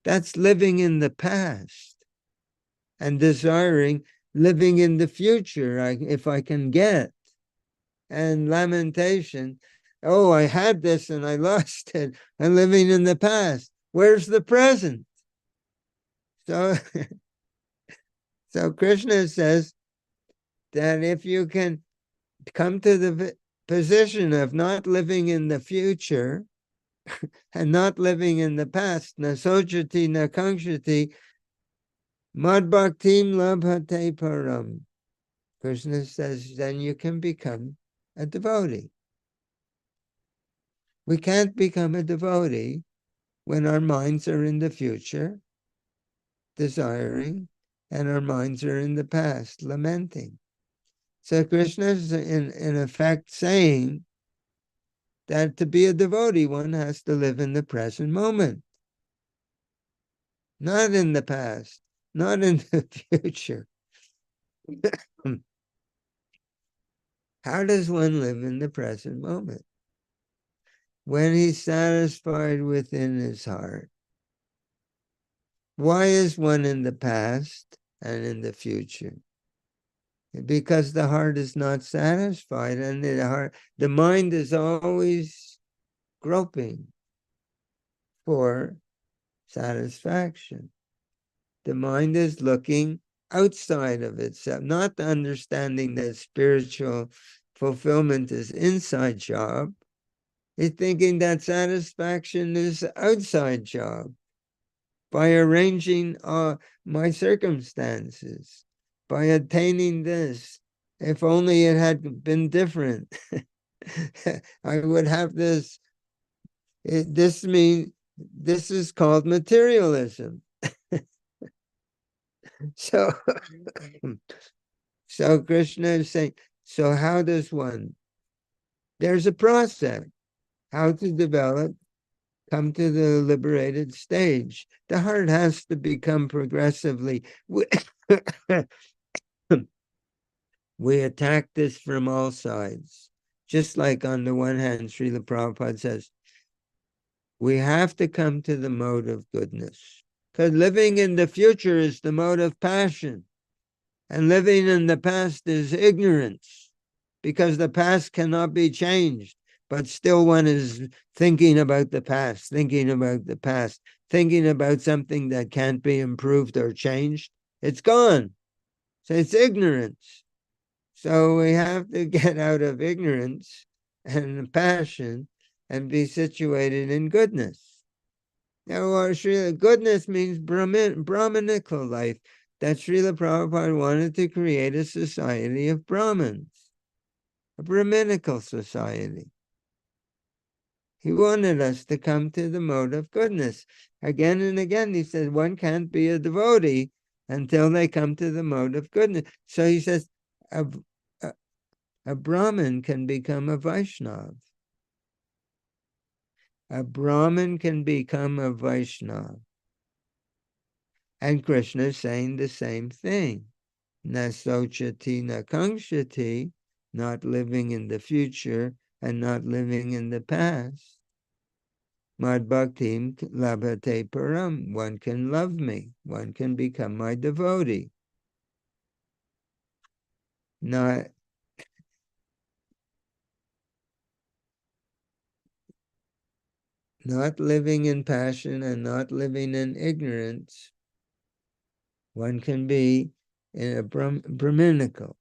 That's living in the past and desiring living in the future, if I can get. And lamentation, oh, I had this and I lost it. I'm living in the past. Where's the present? So, so Krishna says that if you can come to the position of not living in the future and not living in the past, na sochati, na kankshati, mad bhaktim labhate param. Krishna says, then you can become a devotee. We can't become a devotee when our minds are in the future, desiring, and our minds are in the past, lamenting. So Krishna is in effect saying that to be a devotee, one has to live in the present moment, not in the past, not in the future. How does one live in the present moment? When he's satisfied within his heart. Why is one in the past and in the future? Because the heart is not satisfied, and the mind is always groping for satisfaction. The mind is looking outside of itself, not understanding that spiritual fulfillment is inside job. It's thinking that satisfaction is outside job. By arranging my circumstances, by attaining this. If only it had been different, I would have this. This is called materialism. So, so Krishna is saying, so how does one? There's a process how to develop, come to the liberated stage. The heart has to become progressively. We attack this from all sides. Just like on the one hand, Srila Prabhupada says, we have to come to the mode of goodness. Because living in the future is the mode of passion. And living in the past is ignorance. Because the past cannot be changed. But still one is thinking about the past, thinking about the past, thinking about something that can't be improved or changed. It's gone. So it's ignorance. So we have to get out of ignorance and passion and be situated in goodness. Now, Srila, goodness means Brahminical life. That Srila Prabhupada wanted to create a society of Brahmins, a Brahminical society. He wanted us to come to the mode of goodness. Again and again, he said, one can't be a devotee until they come to the mode of goodness. So he says, a Brahmin can become a Vaishnava. A Brahmin can become a Vaishnava. And Krishna is saying the same thing. Na sochati na kankshati, not living in the future and not living in the past. Mad bhaktim labhate param. One can love me. One can become my devotee. Not not living in passion and not living in ignorance, one can be in a Brahminical.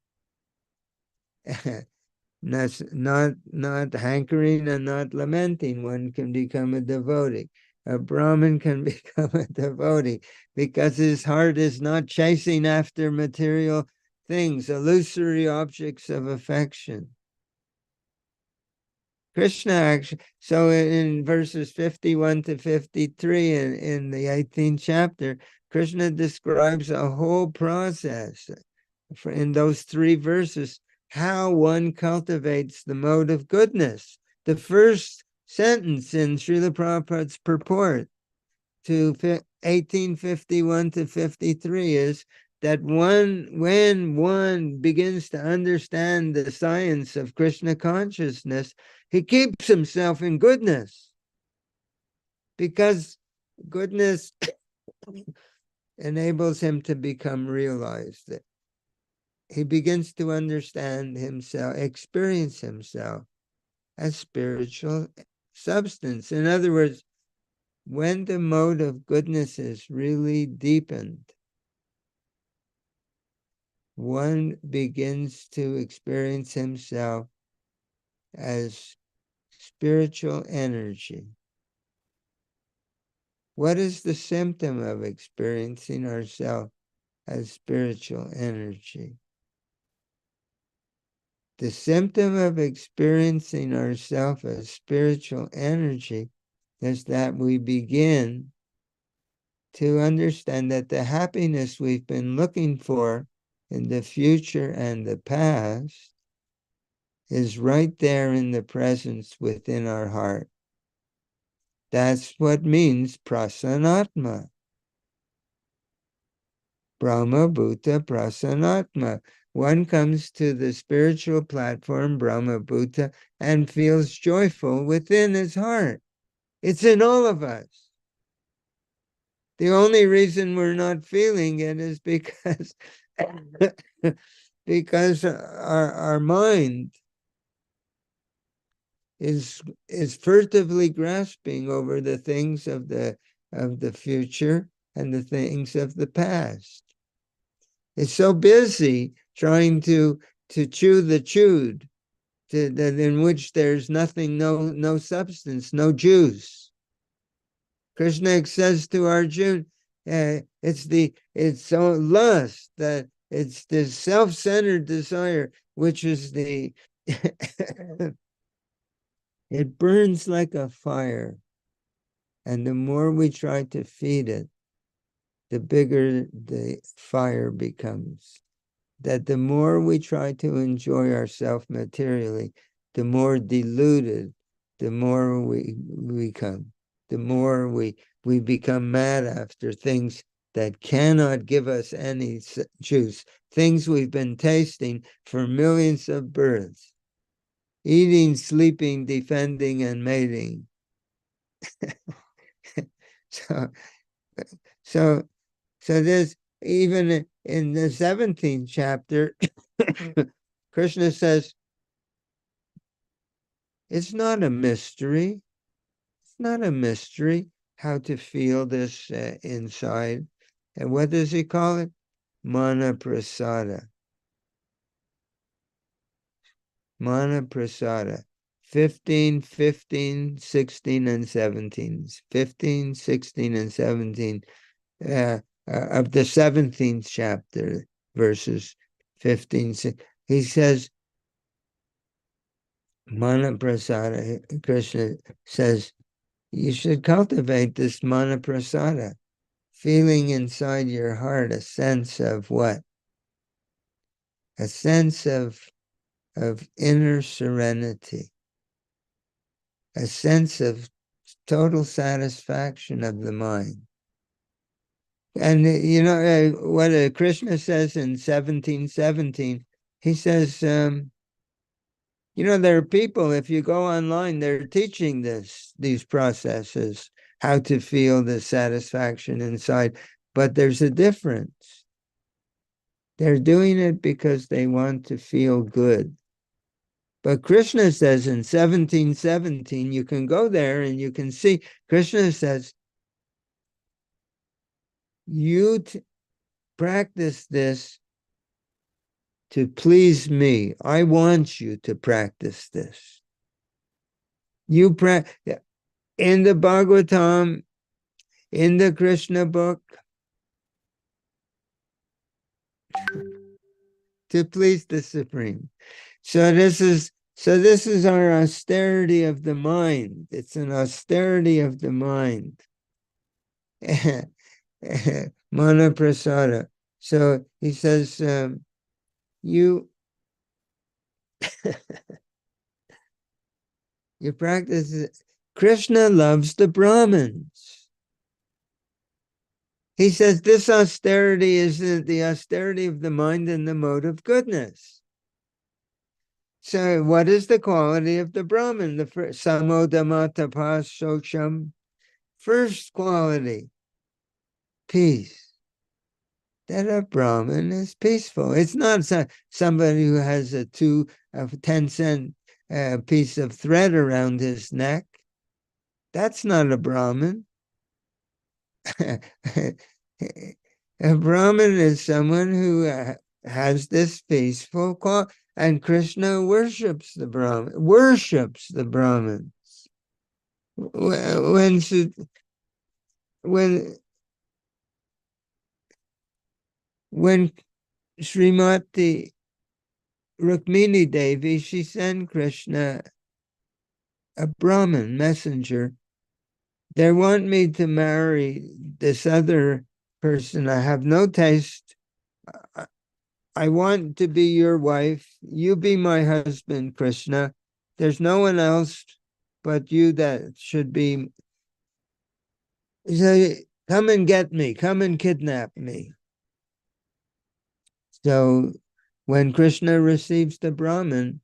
not hankering and not lamenting, one can become a devotee. A Brahmin can become a devotee because his heart is not chasing after material things, illusory objects of affection. Krishna actually, so in verses 51 to 53 in the 18th chapter, Krishna describes a whole process in those 3 verses, how one cultivates the mode of goodness. The first sentence in Srila Prabhupada's purport to 1851 to 53 is that when one begins to understand the science of Krishna consciousness, he keeps himself in goodness, because goodness enables him to become realized. He begins to understand himself, experience himself as spiritual substance. In other words, when the mode of goodness is really deepened, one begins to experience himself as spiritual energy. What is the symptom of experiencing ourselves as spiritual energy? The symptom of experiencing ourselves as spiritual energy is that we begin to understand that the happiness we've been looking for in the future and the past is right there in the presence within our heart. That's what means prasanatma. Brahma Bhuta Prasanatma. One comes to the spiritual platform, Brahma Bhuta, and feels joyful within his heart. It's in all of us. The only reason we're not feeling it is because, because our mind is furtively grasping over the things of the future and the things of the past. It's so busy trying to chew the chewed, in which there's nothing, no substance, no juice. Krishna says to Arjuna, it's so lust, that it's this self-centered desire, which is the it burns like a fire, and the more we try to feed it, the bigger the fire becomes. That the more we try to enjoy ourselves materially, the more diluted, the more we become. The more we become mad after things that cannot give us any juice, things we've been tasting for millions of births, eating, sleeping, defending, and mating. So there's, even in the 17th chapter, Krishna says, it's not a mystery. It's not a mystery how to feel this inside. And what does he call it? Mana prasada. Mana prasada. 15, 15, 16, and 17. 15, 16, and 17 of the 17th chapter, verses 15. He says, Mana prasada, Krishna says, you should cultivate this mana prasada, feeling inside your heart a sense of what? A sense of inner serenity, a sense of total satisfaction of the mind. And you know what Krishna says in 17:17, he says, you know, there are people, if you go online, they're teaching these processes, how to feel the satisfaction inside, but there's a difference. They're doing it because they want to feel good. But Krishna says in 1717, you can go there and you can see, Krishna says, you practice this to please me. I want you to practice this. You in the Bhagavatam, in the Krishna book, to please the Supreme. So this is our austerity of the mind. It's an austerity of the mind. Manaprasada. So he says, you practice. Krishna loves the Brahmins. He says this austerity is the austerity of the mind and the mode of goodness. So what is the quality of the Brahmin? The first, samodamatapas socham, first quality, peace. That a Brahmin is peaceful. It's not somebody who has a 10-cent piece of thread around his neck. That's not a Brahmin. A Brahmin is someone who has this peaceful quality, and Krishna worships the Brahmin. When Srimati Rukmini Devi, she sent Krishna a Brahmin messenger. They want me to marry this other person. I have no taste. I want to be your wife. You be my husband, Krishna. There's no one else but you that should be. He said, come and get me. Come and kidnap me. So when Krishna receives the Brahmin,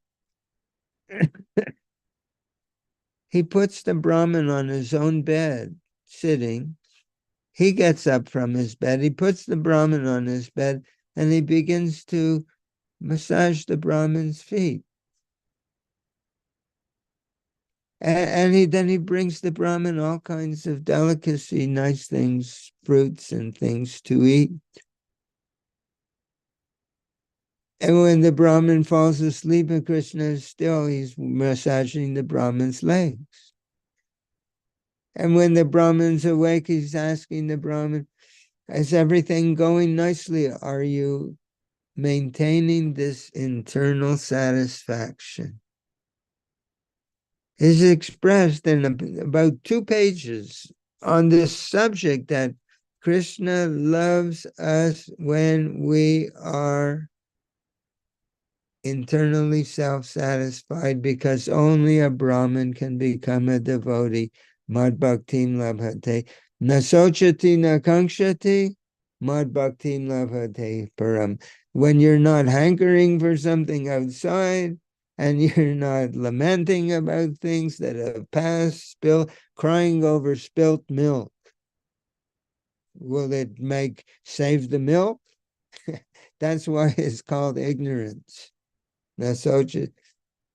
he puts the Brahmin on his own bed, sitting. He gets up from his bed. He puts the Brahmin on his bed, and he begins to massage the Brahmin's feet. And then he brings the Brahmin all kinds of delicacy, nice things, fruits and things to eat. And when the Brahmin falls asleep and Krishna is still, he's massaging the Brahmin's legs. And when the Brahmin's awake, he's asking the Brahmin, is everything going nicely? Are you maintaining this internal satisfaction? Is expressed in about 2 pages on this subject that Krishna loves us when we are internally self-satisfied, because only a Brahmin can become a devotee. Mad bhaktim labhate. Nasochati nakangshati. Mad bhaktim labhate param. When you're not hankering for something outside, and you're not lamenting about things that have passed, crying over spilt milk. Will it save the milk? That's why it's called ignorance.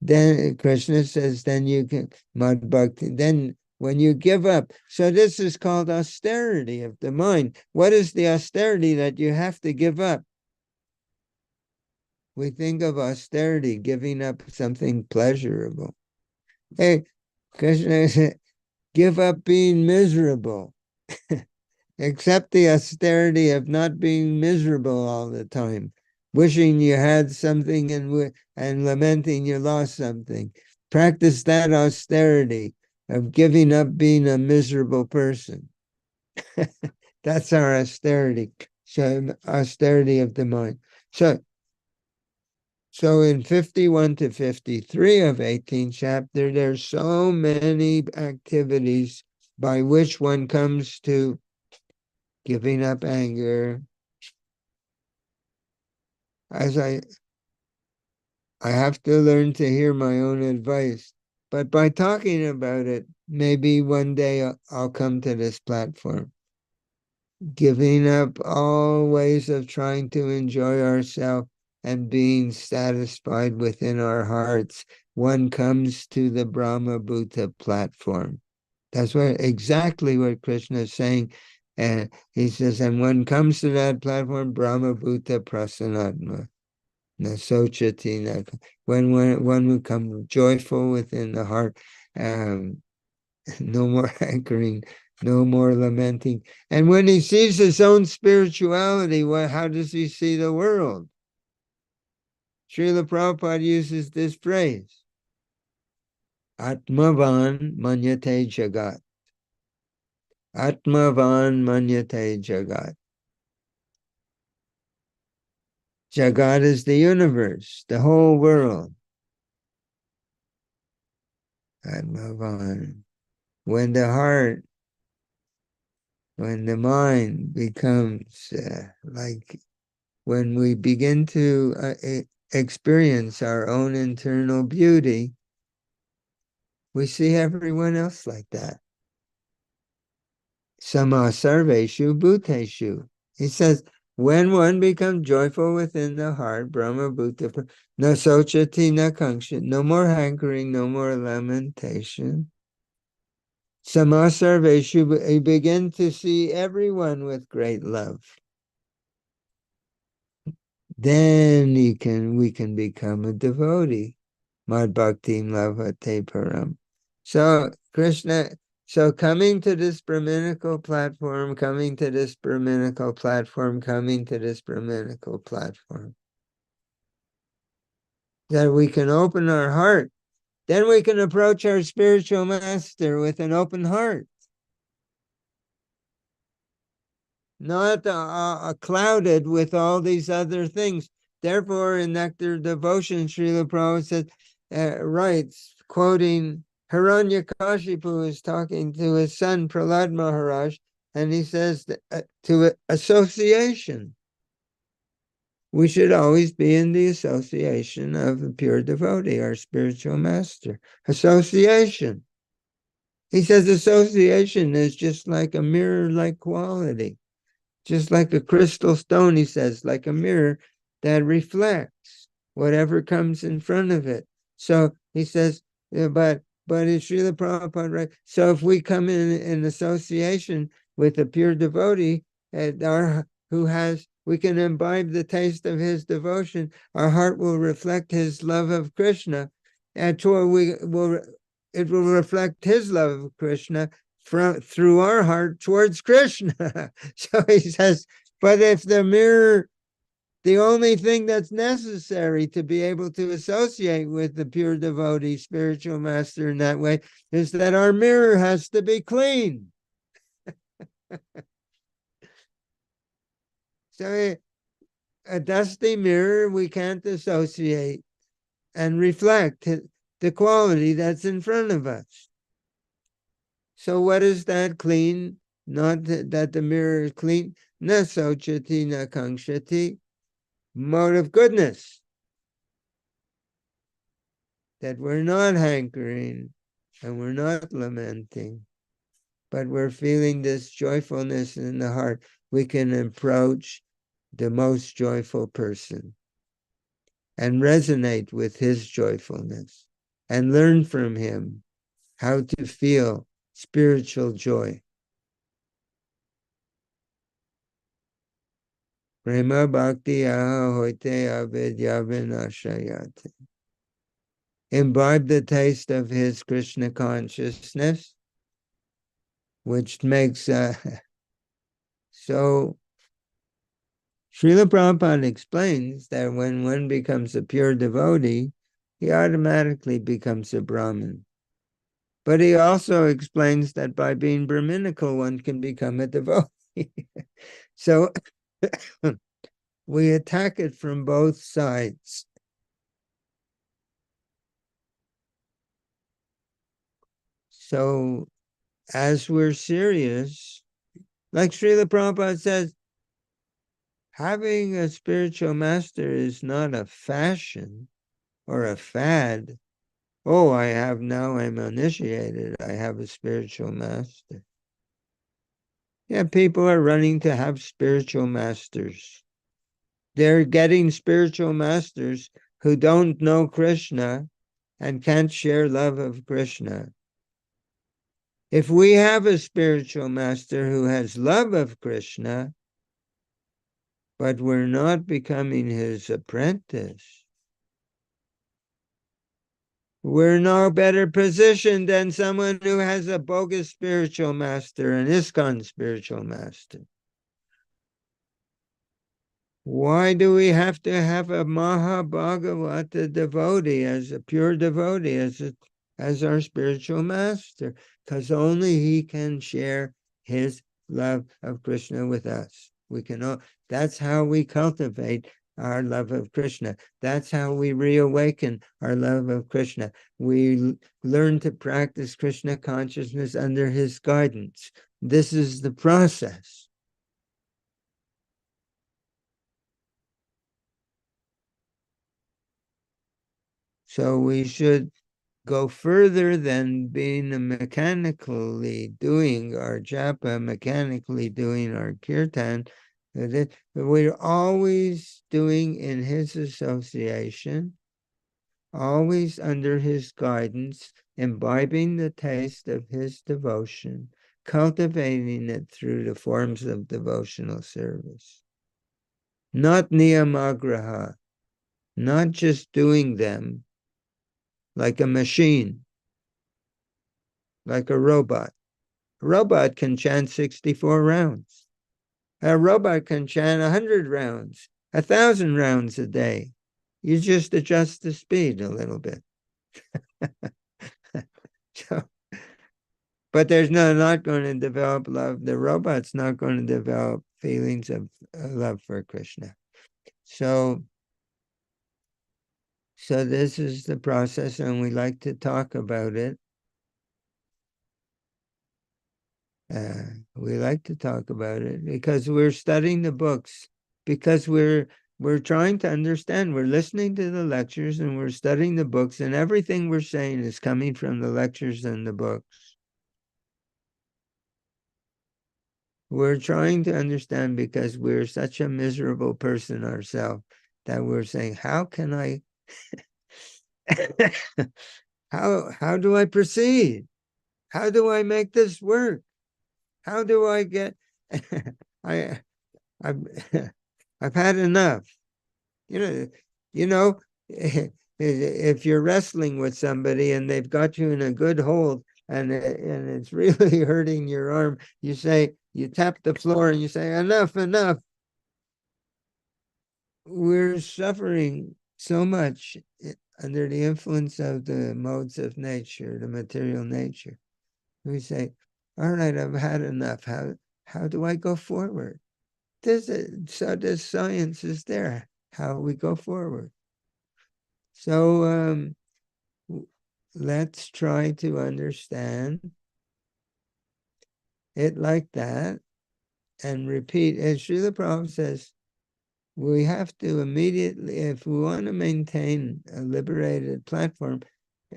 Then Krishna says, then you can, mad bhakti, then when you give up. So this is called austerity of the mind. What is the austerity that you have to give up? We think of austerity, giving up something pleasurable. Hey, Krishna said, give up being miserable. Accept the austerity of not being miserable all the time, wishing you had something and lamenting you lost something. Practice that austerity of giving up being a miserable person. That's our austerity. So austerity of the mind. So in 51 to 53 of 18th chapter, there's so many activities by which one comes to giving up anger. As I have to learn to hear my own advice, but by talking about it, maybe one day I'll come to this platform. Giving up all ways of trying to enjoy ourselves and being satisfied within our hearts one comes to the Brahma Bhuta platform. That's exactly what Krishna is saying. And he says, and one comes to that platform, Brahma Bhuta Prasanatma. When one would come joyful within the heart, no more hankering, no more lamenting. And when he sees his own spirituality, how does he see the world? Srila Prabhupada uses this phrase, Atmavan manyate jagat. Atmavan manyate jagat. Jagat is the universe, the whole world. Atmavan. When the heart, when the mind becomes like, when we begin to experience our own internal beauty, we see everyone else like that. Sama sarveshu bhuteshu. He says, when one becomes joyful within the heart, Brahma Bhuta, no sochati, no kangsha, no more hankering, no more lamentation. Sama sarveshu, you begin to see everyone with great love. Then we can become a devotee. Mad bhakti lavate param. So Krishna, so coming to this Brahminical platform, coming to this Brahminical platform, coming to this Brahminical platform, that we can open our heart. Then we can approach our spiritual master with an open heart. Not clouded with all these other things. Therefore, in Nectar Devotion, Srila Prabhupada writes, quoting Hiranyakashipu is talking to his son Prahlad Maharaj, and he says to association. We should always be in the association of a pure devotee, our spiritual master. Association. He says association is just like a mirror-like quality. Just like a crystal stone, he says, like a mirror that reflects whatever comes in front of it. So he says, but it's Srila Prabhupada, right? So if we come in association with a pure devotee, we can imbibe the taste of his devotion. Our heart will reflect his love of Krishna, and it will reflect his love of Krishna through our heart towards Krishna. So he says, but if the mirror, the only thing that's necessary to be able to associate with the pure devotee, spiritual master in that way, is that our mirror has to be clean. So a dusty mirror, we can't associate and reflect the quality that's in front of us. So what is that clean? Not that the mirror is clean. Na sochati na kangshati. Mode of goodness. That we're not hankering and we're not lamenting, but we're feeling this joyfulness in the heart. We can approach the most joyful person and resonate with his joyfulness and learn from him how to feel spiritual joy. Prema bhakti aha hoite avidya vinashayate. Imbibe the taste of his Krishna consciousness, which makes so Srila Prabhupada explains that when one becomes a pure devotee, he automatically becomes a Brahmin. But he also explains that by being Brahminical, one can become a devotee. So we attack it from both sides. So as we're serious, like Srila Prabhupada says, having a spiritual master is not a fashion or a fad. Oh, I'm initiated. I have a spiritual master. Yeah, people are running to have spiritual masters. They're getting spiritual masters who don't know Krishna and can't share love of Krishna. If we have a spiritual master who has love of Krishna, but we're not becoming his apprentice, we're no better positioned than someone who has a bogus spiritual master, an ISKCON spiritual master. Why do we have to have a Mahabhagavata devotee, as a pure devotee, as our spiritual master? Because only he can share his love of Krishna with us. That's how we cultivate our love of Krishna. That's how we reawaken our love of Krishna. We learn to practice Krishna consciousness under his guidance. This is the process. So we should go further than being mechanically doing our japa, mechanically doing our kirtan. We're always doing in his association, always under his guidance, imbibing the taste of his devotion, cultivating it through the forms of devotional service. Not niyamagraha, not just doing them like a machine, like a robot. A robot can chant 64 rounds. A robot can chant 100 rounds, 1,000 rounds a day. You just adjust the speed a little bit. So, but there's not going to develop love. The robot's not going to develop feelings of love for Krishna. So this is the process, and we like to talk about it. We like to talk about it because we're studying the books, because we're trying to understand. We're listening to the lectures and we're studying the books, and everything we're saying is coming from the lectures and the books. We're trying to understand because we're such a miserable person ourselves that we're saying, how can I, how do I proceed? How do I make this work? How do I get, I've had enough. You know, if you're wrestling with somebody and they've got you in a good hold and it's really hurting your arm, you tap the floor and you say, enough, enough. We're suffering so much under the influence of the modes of nature, the material nature. We say, all right, I've had enough. How do I go forward? So this science is there, how we go forward. So let's try to understand it like that and repeat. As Srila Prabhupada says, we have to immediately, if we want to maintain a liberated platform,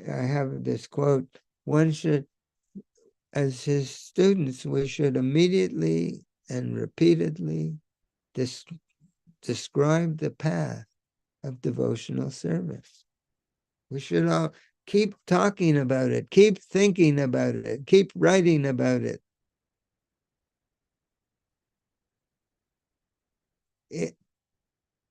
I have this quote, one should, as his students, we should immediately and repeatedly describe the path of devotional service. We should all keep talking about it, keep thinking about it, keep writing about it.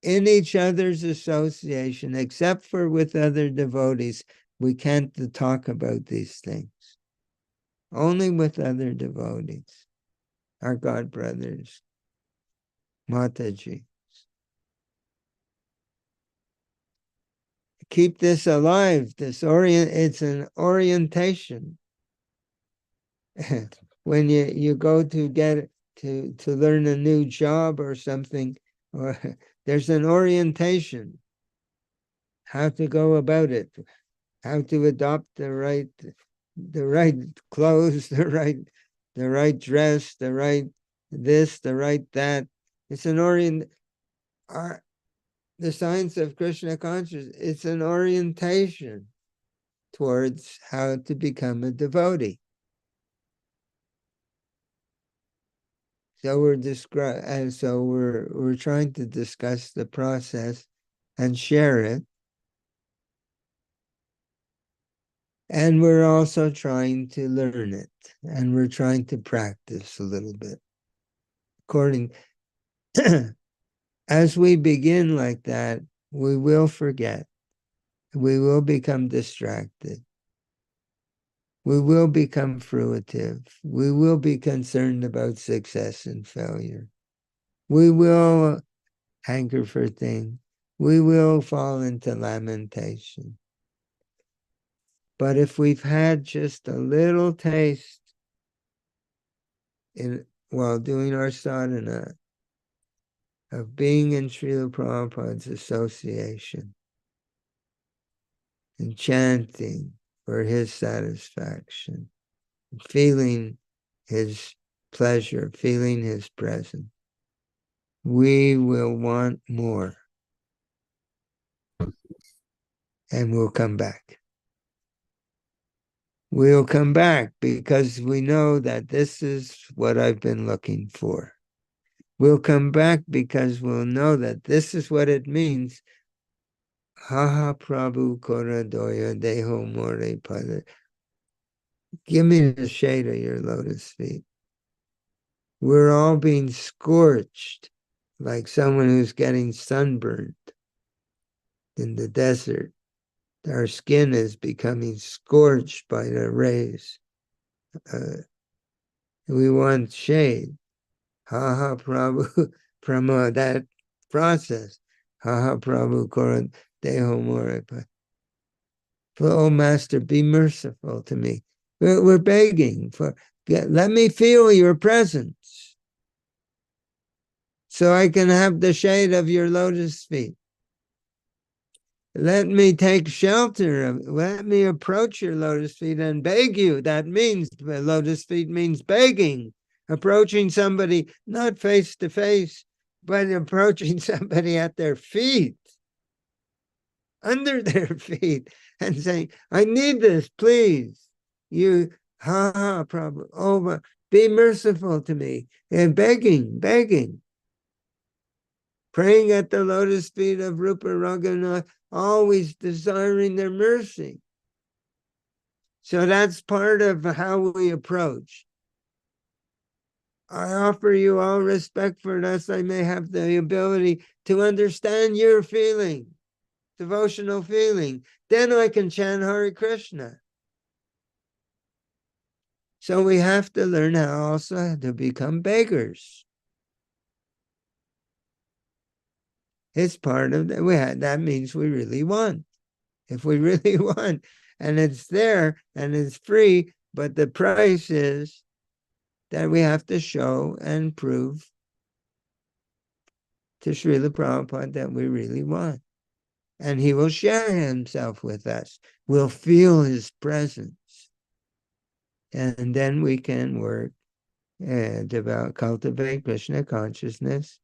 In each other's association, except for with other devotees, we can't talk about these things. Only with other devotees, our God brothers, Mataji. Keep this alive. It's an orientation. When you go to get to learn a new job or something, or there's an orientation, how to go about it, how to adopt the right clothes, the right dress, the right this, the right that. It's an the science of Krishna consciousness, it's an orientation towards how to become a devotee. So we're trying to discuss the process and share it. And we're also trying to learn it, and we're trying to practice a little bit. According, as we begin like that, we will forget. We will become distracted. We will become fruitive. We will be concerned about success and failure. We will hanker for things. We will fall into lamentation. But if we've had just a little taste while doing our sadhana of being in Srila Prabhupada's association and chanting for his satisfaction, feeling his pleasure, feeling his presence, we will want more. And we'll come back. We'll come back because we know that this is what I've been looking for. We'll come back because we'll know that this is what it means. Haha Prabhu Kora Doya Deho More Pada. Give me the shade of your lotus feet. We're all being scorched like someone who's getting sunburned in the desert. Our skin is becoming scorched by the rays. We want shade. Haha Prabhu from that process. Haha Prabhu Koran Deho More. Oh Master, be merciful to me. We're begging for, let me feel your presence so I can have the shade of your lotus feet. Let me take shelter. Let me approach your lotus feet and beg you. That means, lotus feet means begging. Approaching somebody, not face to face, but approaching somebody at their feet, under their feet, and saying, I need this, please. You, Prabhu, oh, be merciful to me. And begging. Praying at the lotus feet of Rupa Raghunath, always desiring their mercy. So that's part of how we approach. I offer you all respect for us. I may have the ability to understand your feeling, devotional feeling. Then I can chant Hare Krishna. So we have to learn how also to become beggars. It's part of that. That means we really want. If we really want, and it's there and it's free, but the price is that we have to show and prove to Srila Prabhupada that we really want. And he will share himself with us. We'll feel his presence. And then we can work to cultivate Krishna consciousness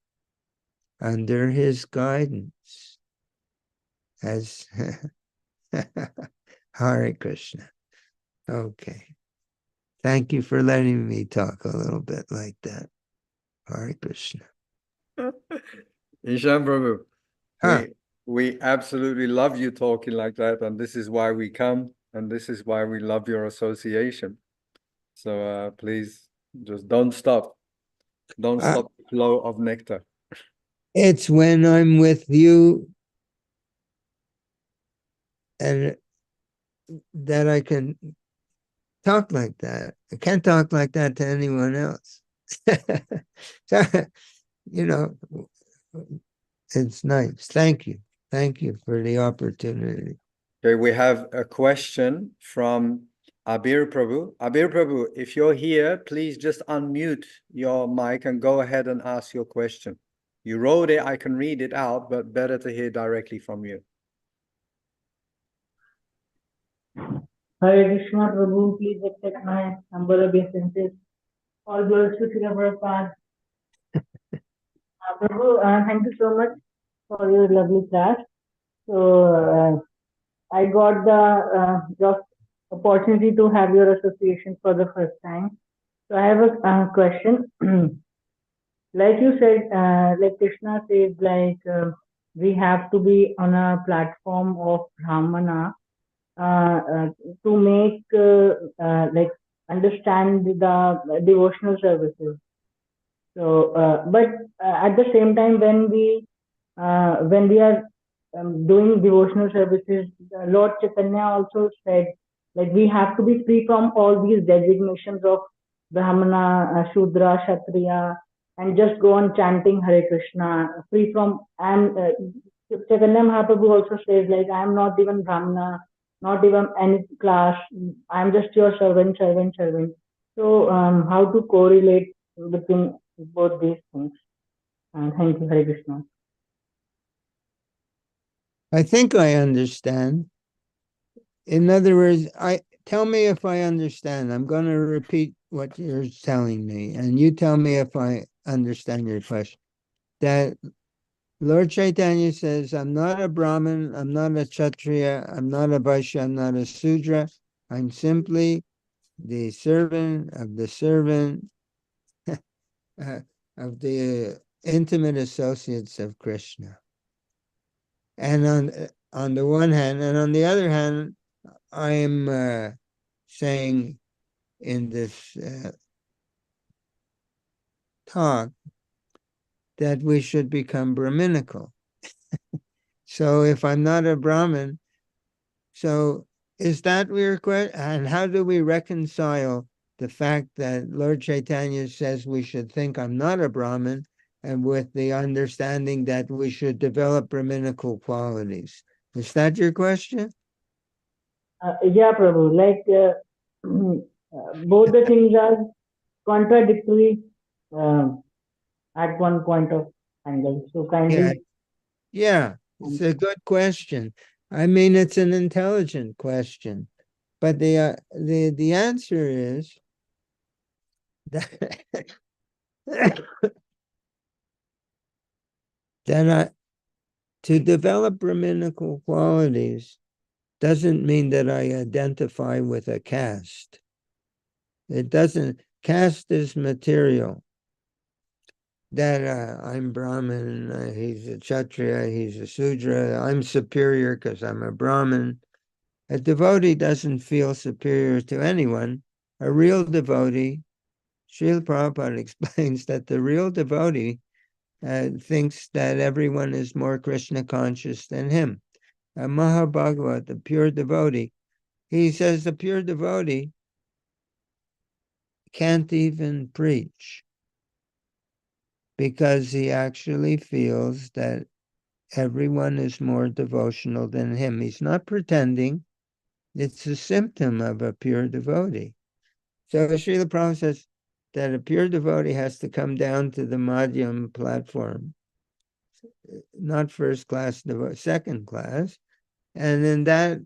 under his guidance as Hare Krishna. Okay. Thank you for letting me talk a little bit like that. Hare Krishna. Ishan Prabhu, Huh. we absolutely love you talking like that, and this is why we come, and this is why we love your association. So please just don't stop. Don't stop the flow of nectar. It's when I'm with you and that I can talk like that. I can't talk like that to anyone else. So, it's nice. Thank you. Thank you for the opportunity. Okay, we have a question from Abir Prabhu. Abir Prabhu, if you're here, please just unmute your mic and go ahead and ask your question. You wrote it, I can read it out, but better to hear directly from you. Hare Krishna, Prabhu, please accept my humble obeisances. All glories to Srila Prabhupada. Prabhu, thank you so much for your lovely class. So, I got the opportunity to have your association for the first time. So, I have a question. Like you said, like Krishna said, we have to be on a platform of Brahmana to make like understand the devotional services. So, but at the same time, when we are doing devotional services, Lord Chaitanya also said, like we have to be free from all these designations of Brahmana, Shudra, Kshatriya, and just go on chanting Hare Krishna. Free from, Chaitanya Mahaprabhu also says, like I am not even Brahmana, not even any class. I am just your servant, servant, servant. So, how to correlate between both these things? Thank you, Hare Krishna. I think I understand. In other words, tell me if I understand. I'm going to repeat what you're telling me, and you tell me if I understand your question. That Lord Chaitanya says, I'm not a Brahmin, I'm not a Kshatriya, I'm not a Vaishya, I'm not a Sudra. I'm simply the servant of the servant of the intimate associates of Krishna. And on the one hand, and on the other hand, I am saying in this talk that we should become Brahminical. So if I'm not a Brahmin, so is that your question? And how do we reconcile the fact that Lord Chaitanya says we should think I'm not a Brahmin, and with the understanding that we should develop Brahminical qualities? Is that your question? Yeah, Prabhu, like both the things are contradictory at one point of angle. So Yeah, kindly. yeah, it's a good question. I mean, it's an intelligent question, but the answer is that that to develop Brahminical qualities doesn't mean that I identify with a caste. It doesn't. Caste is material. That I'm Brahmin, he's a Kshatriya, he's a Sudra, I'm superior because I'm a Brahmin. A devotee doesn't feel superior to anyone. A real devotee, Srila Prabhupada explains that the real devotee thinks that everyone is more Krishna conscious than him. A Mahabhagavat, the pure devotee, he says the pure devotee can't even preach because he actually feels that everyone is more devotional than him. He's not pretending. It's a symptom of a pure devotee. So Srila Prabhupada says that a pure devotee has to come down to the Madhyam platform, not first class, second class. And in that,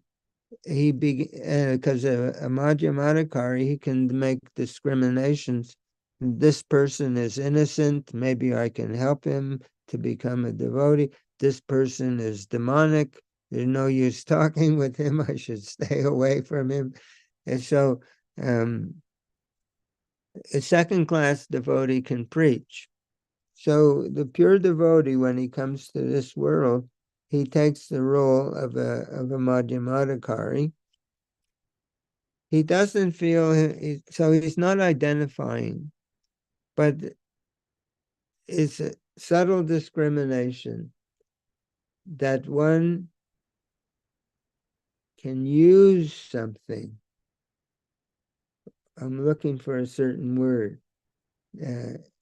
because a Madhyamadikari, he can make discriminations. This person is innocent, maybe I can help him to become a devotee. This person is demonic, there's no use talking with him, I should stay away from him. And so a second-class devotee can preach. So the pure devotee, when he comes to this world, he takes the role of a Madhyamadikari. He doesn't feel, so he's not identifying, but it's a subtle discrimination that one can use something. I'm looking for a certain word.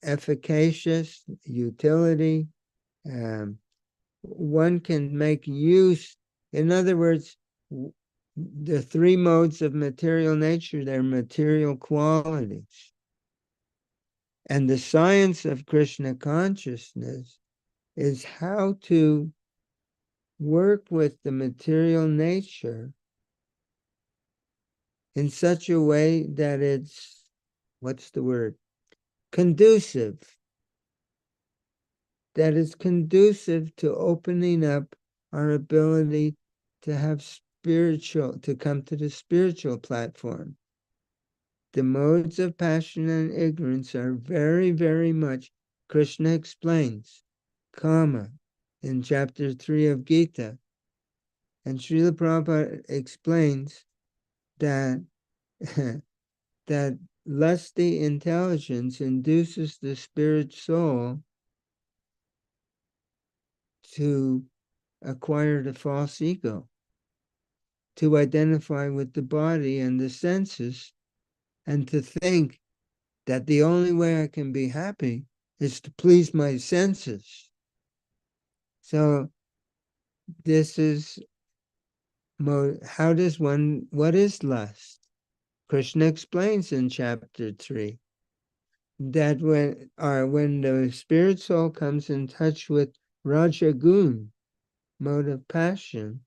Efficacious, utility. One can make use, in other words, the three modes of material nature, they're material qualities. And the science of Krishna consciousness is how to work with the material nature in such a way that it's, what's the word? Conducive. That is conducive to opening up our ability to have to come to the spiritual platform. The modes of passion and ignorance are very, very much, Krishna explains, kama in chapter 3 of Gita. And Srila Prabhupada explains that, that lusty intelligence induces the spirit soul to acquire the false ego, to identify with the body and the senses, and to think that the only way I can be happy is to please my senses. So this is, how does one, what is lust? Krishna explains in chapter 3 that when the spirit soul comes in touch with Rajagun, mode of passion,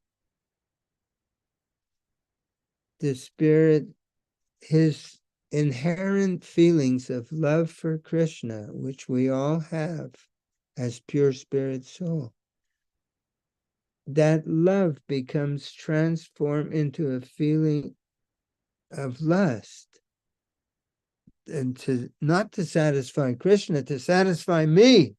the spirit, his inherent feelings of love for Krishna, which we all have as pure spirit soul, that love becomes transformed into a feeling of lust, and not to satisfy Krishna, to satisfy me.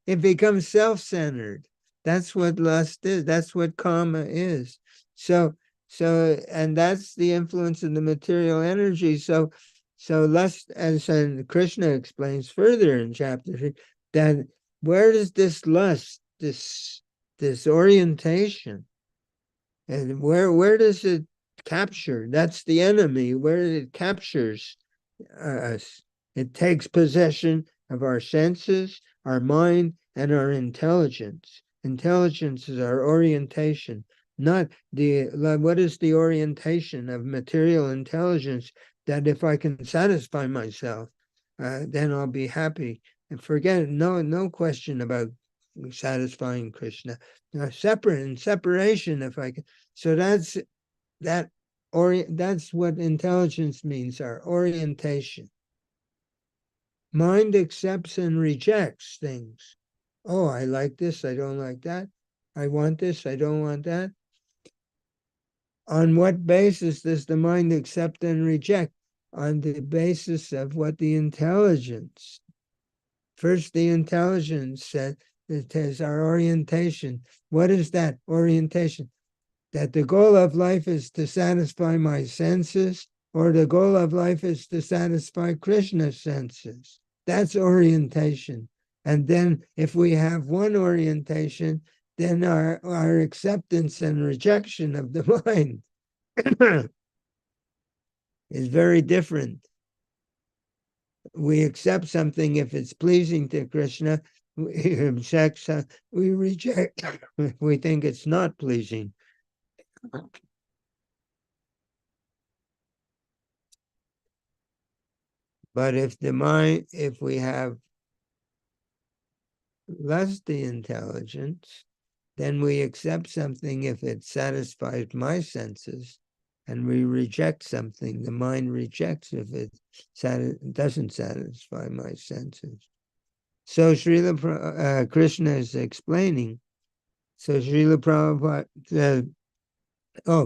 It becomes self-centered. That's what lust is. That's what karma is. So, and that's the influence of the material energy. So lust, as Krishna explains further in chapter 3, that where does this lust, this orientation, and where does it capture? That's the enemy. Where it captures us, it takes possession of our senses, our mind, and our intelligence. Intelligence is our orientation, not what is the orientation of material intelligence? That if I can satisfy myself, then I'll be happy. And forget it, no question about satisfying Krishna. Separate and separation, if I can. So that's what intelligence means, our orientation. Mind accepts and rejects things. Oh, I like this, I don't like that. I want this, I don't want that. On what basis does the mind accept and reject? On the basis of what the intelligence. First, the intelligence said, it is our orientation. What is that orientation? That the goal of life is to satisfy my senses, or the goal of life is to satisfy Krishna's senses. That's orientation. And then if we have one orientation, then our acceptance and rejection of the mind is very different. We accept something if it's pleasing to Krishna, we reject if we think it's not pleasing. But if we have lusty intelligence, then we accept something if it satisfies my senses, and we reject something, the mind rejects if it doesn't satisfy my senses. So Srila Krishna is explaining, so Srila Prabhupada,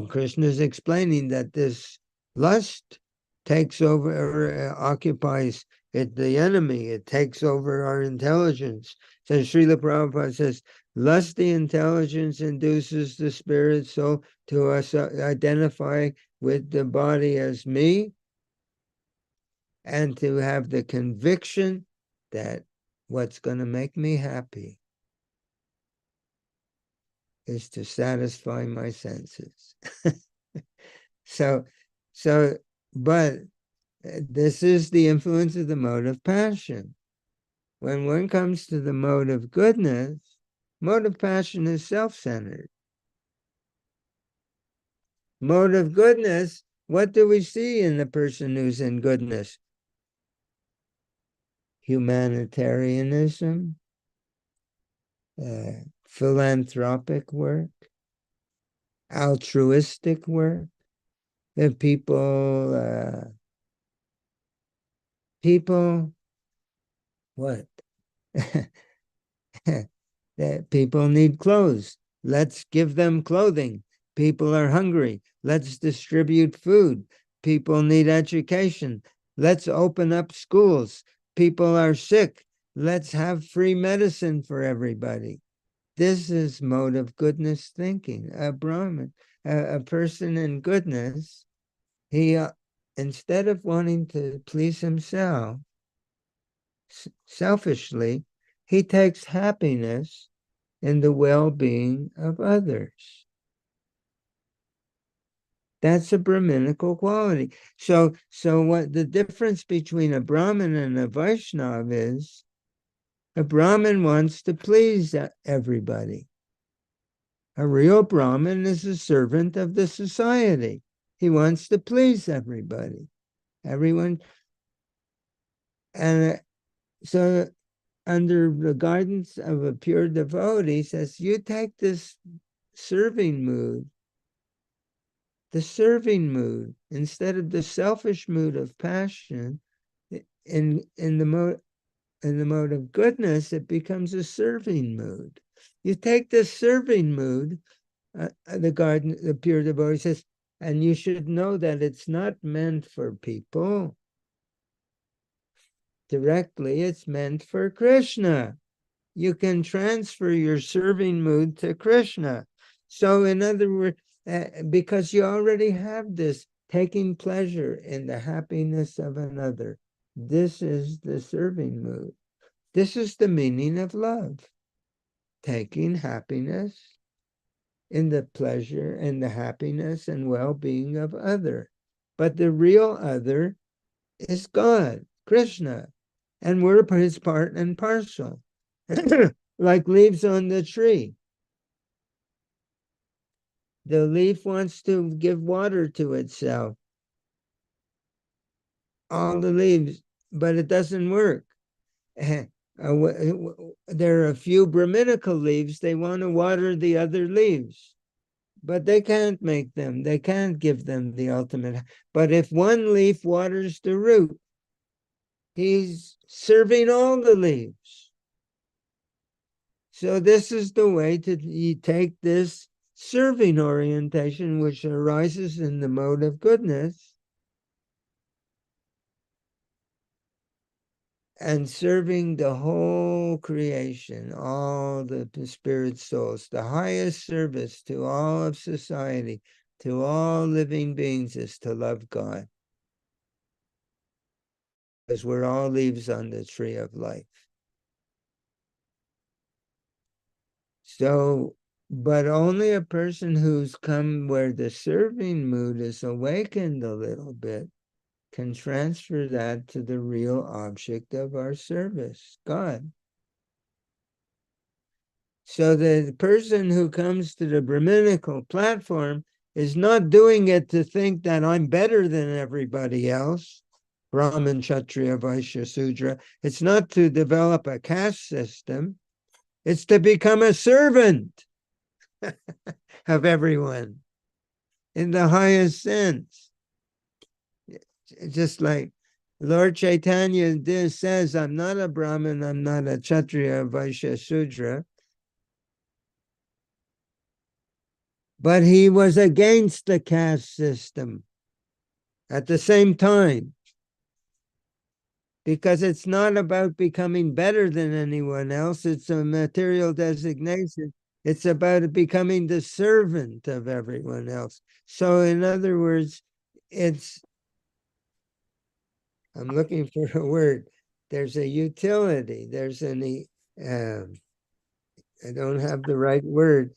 Krishna is explaining that this lust takes over, or occupies it, the enemy, it takes over our intelligence. So Srila Prabhupada says, lusty intelligence induces the spirit soul to identify with the body as me, and to have the conviction that what's going to make me happy is to satisfy my senses. But this is the influence of the mode of passion. When one comes to the mode of goodness, mode of passion is self-centered. Mode of goodness, what do we see in the person who's in goodness? Humanitarianism, philanthropic work, altruistic work. The people, what? That people need clothes. Let's give them clothing. People are hungry. Let's distribute food. People need education. Let's open up schools. People are sick. Let's have free medicine for everybody. This is mode of goodness thinking. A Brahmin, a person in goodness, he, instead of wanting to please himself selfishly, he takes happiness in the well-being of others. That's a Brahminical quality. So what the difference between a Brahmin and a Vaishnava is, a Brahmin wants to please everybody. A real Brahmin is a servant of the society. He wants to please everybody. Everyone. And so under the guidance of a pure devotee, says, you take this serving mood, the serving mood, instead of the selfish mood of passion, in the mode of goodness, it becomes a serving mood. You take this serving mood, the pure devotee says, and you should know that it's not meant for people directly, it's meant for Krishna. You can transfer your serving mood to Krishna. So in other words, because you already have this taking pleasure in the happiness of another, this is the serving mood. This is the meaning of love. Taking happiness in the pleasure and the happiness and well-being of other. But the real other is God, Krishna, and we're his part and parcel. Like leaves on the tree. The leaf wants to give water to itself. All the leaves, but it doesn't work. There are a few Brahminical leaves, they want to water the other leaves, but they can't make them, they can't give them the ultimate. But if one leaf waters the root, he's serving all the leaves. So this is the way to take this serving orientation, which arises in the mode of goodness, and serving the whole creation, all the spirit souls. The highest service to all of society, to all living beings, is to love God. Because we're all leaves on the tree of life. So, but only a person who's come where the serving mood is awakened a little bit can transfer that to the real object of our service, God. So the person who comes to the Brahminical platform is not doing it to think that I'm better than everybody else, Brahmin, Kshatriya, Vaishya, Sudra. It's not to develop a caste system. It's to become a servant of everyone in the highest sense. Just like Lord Chaitanya says, I'm not a Brahmin, I'm not a Kshatriya, Vaishya, Sudra. But he was against the caste system at the same time. Because it's not about becoming better than anyone else, it's a material designation. It's about becoming the servant of everyone else. So in other words, I'm looking for a word. There's a utility. There's I don't have the right word.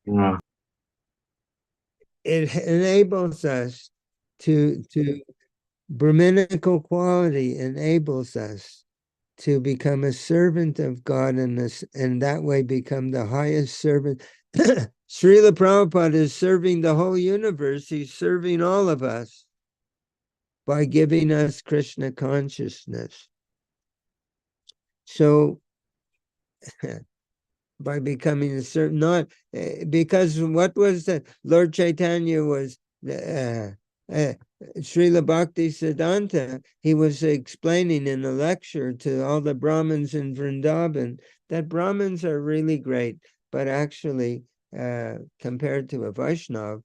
Yeah. It enables us to Brahminical quality enables us to become a servant of God and that way become the highest servant. Srila Prabhupada is serving the whole universe. He's serving all of us by giving us Krishna consciousness. So by becoming a certain, not because what was that? Lord Chaitanya was Srila Bhakti Siddhanta, he was explaining in a lecture to all the Brahmins in Vrindavan that Brahmins are really great, but actually compared to a Vaishnava,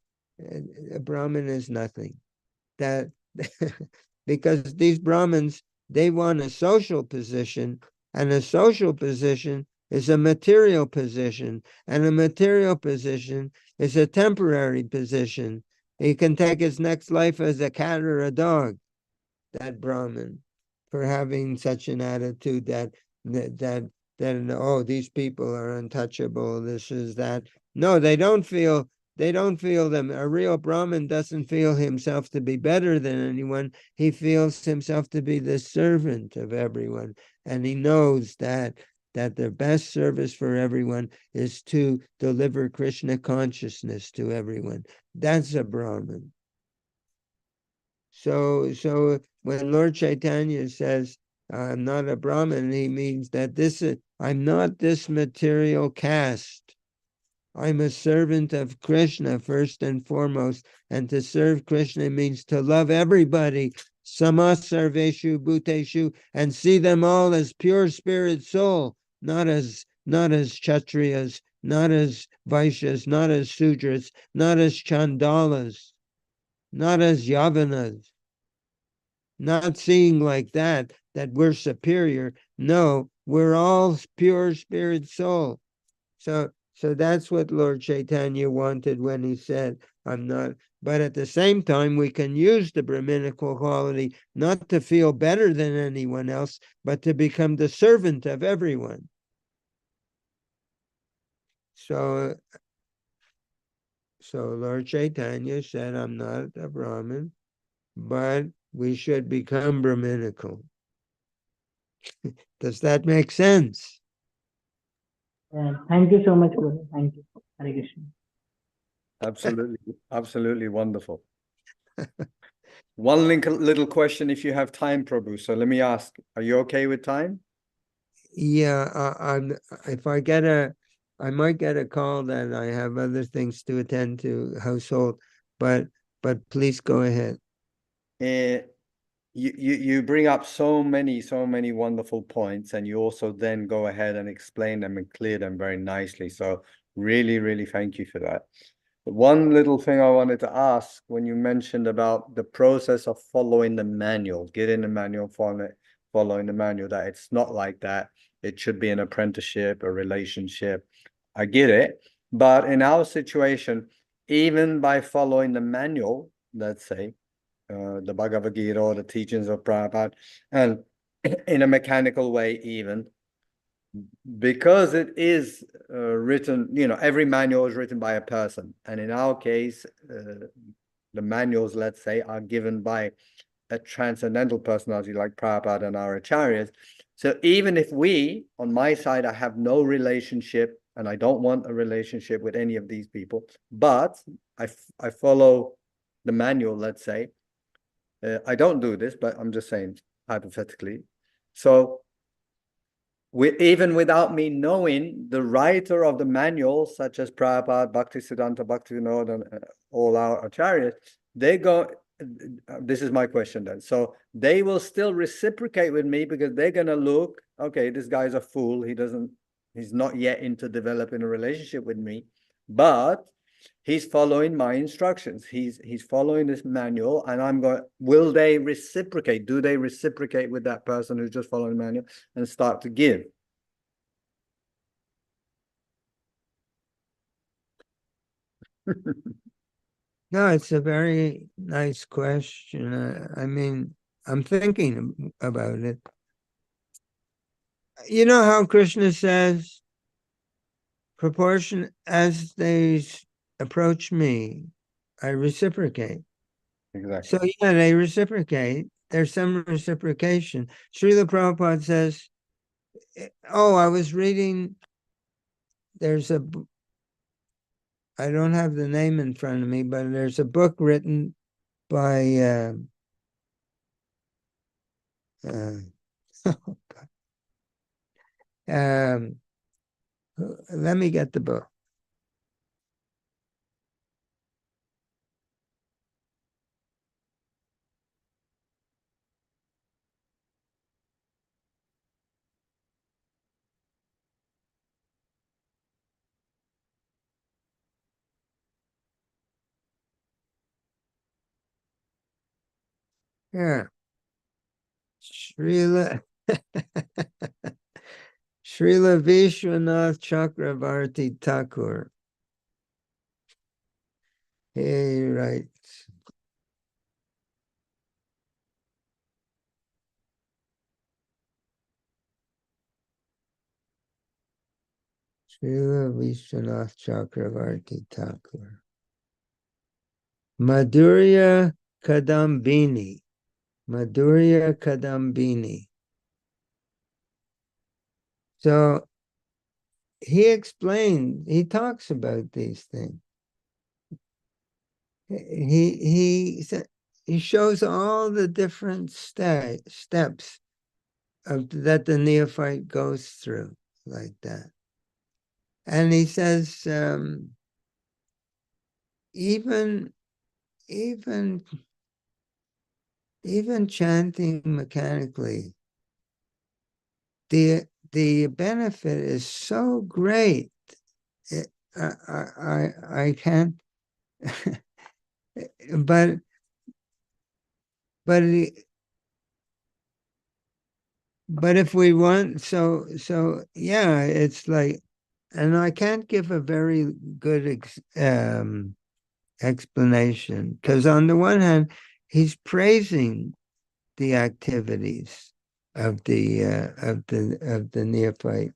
a Brahmin is nothing. That because these Brahmins, they want a social position, and a social position is a material position, and a material position is a temporary position. He can take his next life as a cat or a dog, that Brahmin, for having such an attitude that oh, these people are untouchable, this is that. No, they don't feel them. A real Brahmin doesn't feel himself to be better than anyone. He feels himself to be the servant of everyone. And he knows that the best service for everyone is to deliver Krishna consciousness to everyone. That's a Brahmin. So when Lord Chaitanya says, I'm not a Brahmin, he means that I'm not this material caste. I'm a servant of Krishna first and foremost. And to serve Krishna means to love everybody, samasarveshu bhuteshu, and see them all as pure spirit soul, not as kshatriyas, not as vaishyas, not as sudras, not as chandalas, not as yavanas. Not seeing like that we're superior. No, we're all pure spirit soul. So that's what Lord Chaitanya wanted when he said, I'm not. But at the same time, we can use the Brahminical quality not to feel better than anyone else, but to become the servant of everyone. So Lord Chaitanya said, I'm not a Brahmin, but we should become Brahminical. Does that make sense? Thank you so much, Guru. Thank you. Hare Krishna. Absolutely, absolutely wonderful. One little question, if you have time, Prabhu. So let me ask: are you okay with time? Yeah, if I I might get a call that I have other things to attend to, household, but please go ahead. You bring up so many wonderful points, and you also then go ahead and explain them and clear them very nicely. So really thank you for that. But one little thing I wanted to ask, when you mentioned about the process of following the manual, getting the manual, following the manual, that it's not like that. It should be an apprenticeship, a relationship. I get it. But in our situation, even by following the manual, let's say, the Bhagavad Gita or the teachings of Prabhupada, and in a mechanical way, even because it is written, every manual is written by a person, and in our case, the manuals, let's say, are given by a transcendental personality like Prabhupada and our acharyas. So even if we, on my side, I have no relationship, and I don't want a relationship with any of these people, but I follow the manual, let's say. I don't do this, but I'm just saying hypothetically. So even without me knowing, the writer of the manual, such as Prabhupada, Bhaktisiddhanta, Bhaktivinoda, and all our acharyas, they go, this is my question then. So they will still reciprocate with me because they're going to look, okay, this guy's a fool. He's not yet into developing a relationship with me, but he's following my instructions. He's following this manual, and I'm going, will they reciprocate? Do they reciprocate with that person who's just following the manual and start to give? No, it's a very nice question. I mean, I'm thinking about it. You know how Krishna says, proportion as they approach me, I reciprocate. Exactly. So yeah, they reciprocate. There's some reciprocation. Srila Prabhupada says, oh, I was reading, I don't have the name in front of me, but there's a book written by, let me get the book. Yeah. Srila Srila Vishwanath Chakravarti Thakur. He writes, Srila Vishwanath Chakravarti Thakur. Madhurya Kadambini. Madhurya Kadambini. So he talks about these things. He shows all the different steps that the neophyte goes through like that. And he says, even chanting mechanically, the benefit is so great. I can't, but if we want, so yeah, it's like, and I can't give a very good explanation, because on the one hand, he's praising the activities of the neophyte.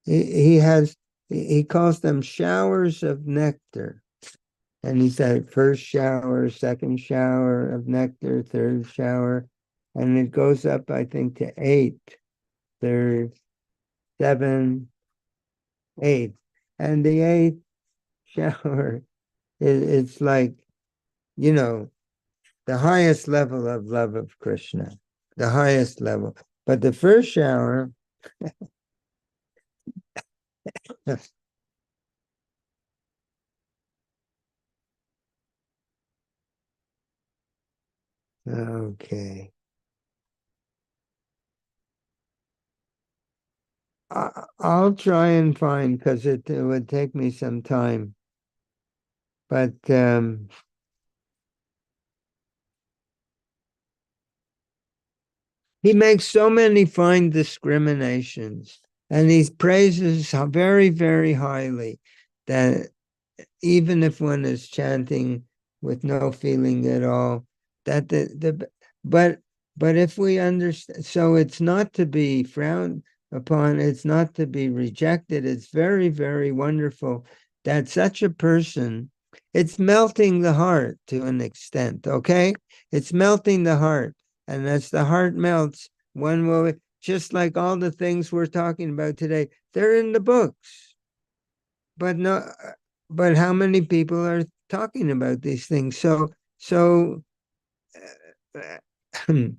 He calls them showers of nectar. And he said first shower, second shower of nectar, third shower, and it goes up, I think, to 8, third, 7, 8. And the 8th shower, it's like, the highest level of love of Krishna, the highest level. But the first shower, okay. I'll try and find, because it would take me some time. But he makes so many fine discriminations, and he praises very, very highly that even if one is chanting with no feeling at all, that but if we understand, so it's not to be frowned upon, it's not to be rejected. It's very, very wonderful that such a person, it's melting the heart to an extent, okay? It's melting the heart. And as the heart melts, one will, just like all the things we're talking about today, they're in the books. But how many people are talking about these things? So the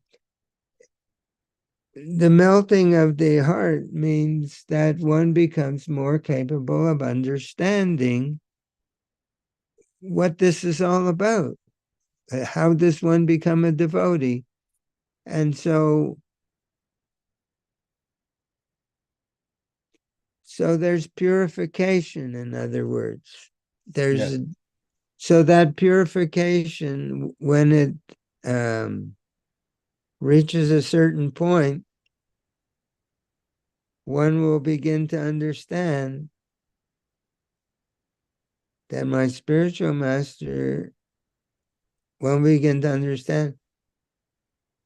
melting of the heart means that one becomes more capable of understanding what this is all about. How does one become a devotee? And so there's purification, in other words. So that purification, when it reaches a certain point, one will begin to understand that my spiritual master, one will begin to understand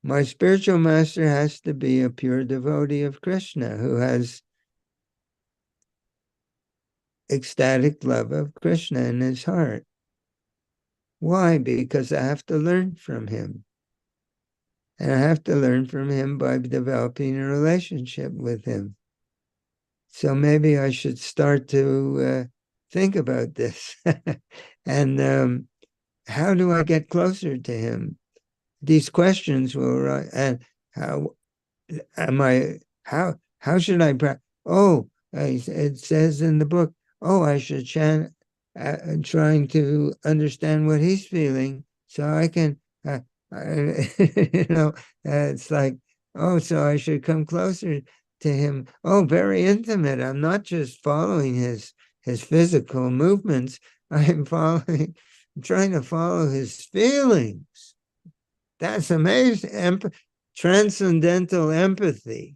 my spiritual master has to be a pure devotee of Krishna, who has ecstatic love of Krishna in his heart. Why? Because I have to learn from him. And I have to learn from him by developing a relationship with him. So maybe I should start to think about this. And how do I get closer to him? These questions will arise. And how should I practice? It says in the book, I should chant, trying to understand what he's feeling, so I can, it's like, so I should come closer to him. Very intimate. I'm not just following his physical movements. I'm trying to follow his feelings. That's amazing. transcendental empathy.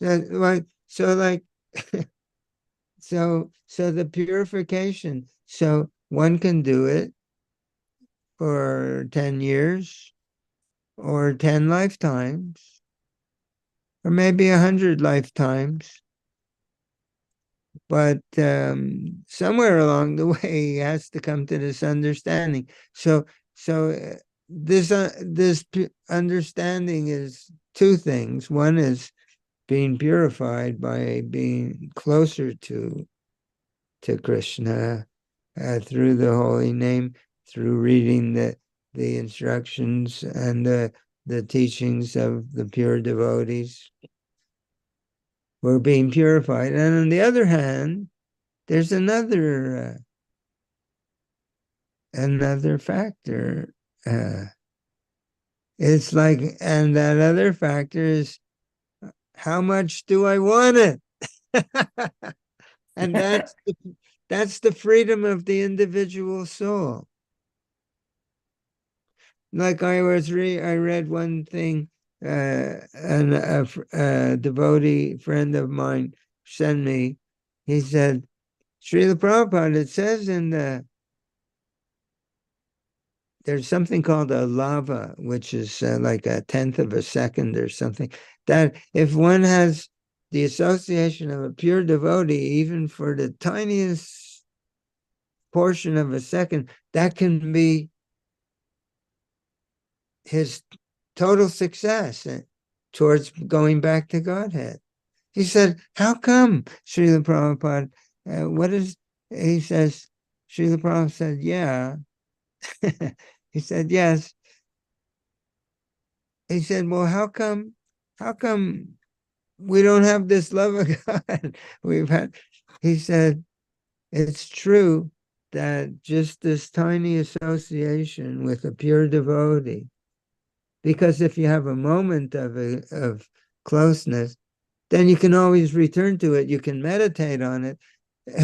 So the purification, so one can do it for 10 years or 10 lifetimes or maybe 100 lifetimes. But somewhere along the way, he has to come to this understanding. So this understanding is two things. One is being purified by being closer to Krishna through the holy name, through reading the instructions and the teachings of the pure devotees. We're being purified. And on the other hand, there's another factor. It's like, and that other factor is, how much do I want it? And that's the freedom of the individual soul. Like I read one thing, and a devotee friend of mine sent me. He said, Srila Prabhupada, it says in there's something called a lava, which is like a 1/10 of a second or something, that if one has the association of a pure devotee, even for the tiniest portion of a second, that can be his total success towards going back to Godhead. He said, how come, Srila Prabhupada? He says, Srila Prabhupada said, yeah. He said, yes. He said, well, how come we don't have this love of God? He said, it's true that just this tiny association with a pure devotee, because if you have a moment of closeness, then you can always return to it. You can meditate on it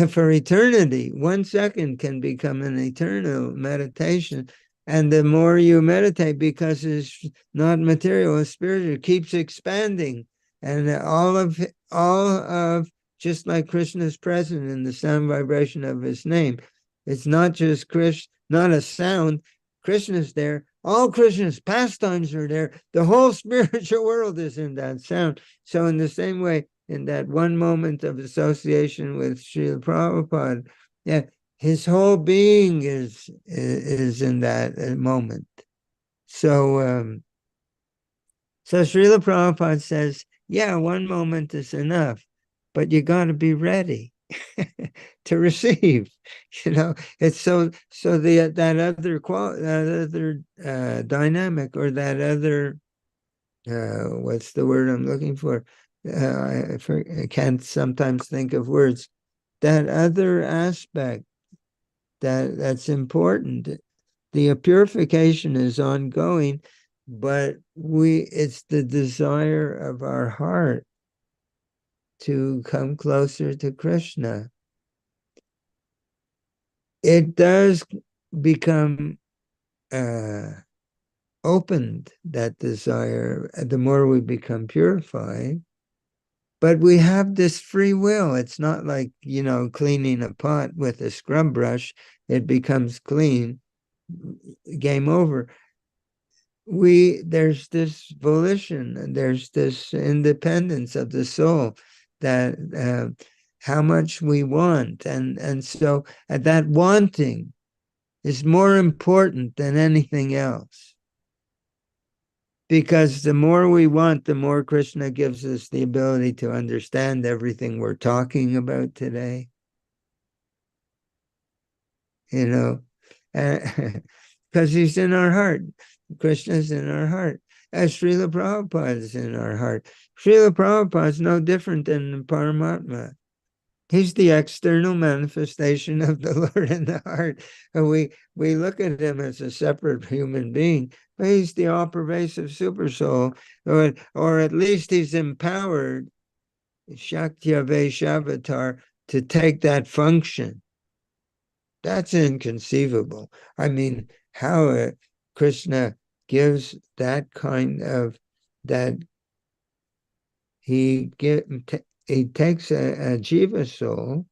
for eternity. 1 second can become an eternal meditation. And the more you meditate, because it's not material, it's spiritual, it keeps expanding. And all of just like Krishna is present in the sound vibration of his name. It's not just not a sound. Krishna's there. All Krishna's pastimes are there. The whole spiritual world is in that sound. So in the same way, in that one moment of association with Srila Prabhupada, yeah, his whole being is in that moment. So Srila Prabhupada says, yeah, one moment is enough, but you got to be ready to receive. It's so that other dynamic, or that other what's the word I'm looking for? I can't sometimes think of words. That other aspect that's important. The purification is ongoing, but it's the desire of our heart to come closer to Krishna. It does become opened, that desire, the more we become purified. But we have this free will. It's not like, cleaning a pot with a scrub brush, it becomes clean, game over. There's this volition, and there's this independence of the soul, that how much we want. And so that wanting is more important than anything else. Because the more we want, the more Krishna gives us the ability to understand everything we're talking about today. Because he's in our heart. Krishna's in our heart. As Srila Prabhupada is in our heart. Srila Prabhupada is no different than Paramatma. He's the external manifestation of the Lord in the heart. And we look at him as a separate human being, but he's the all-pervasive supersoul, or at least he's empowered, Shaktya Vaishavatar, to take that function. That's inconceivable. I mean, how Krishna gives that kind of, that he takes a jiva soul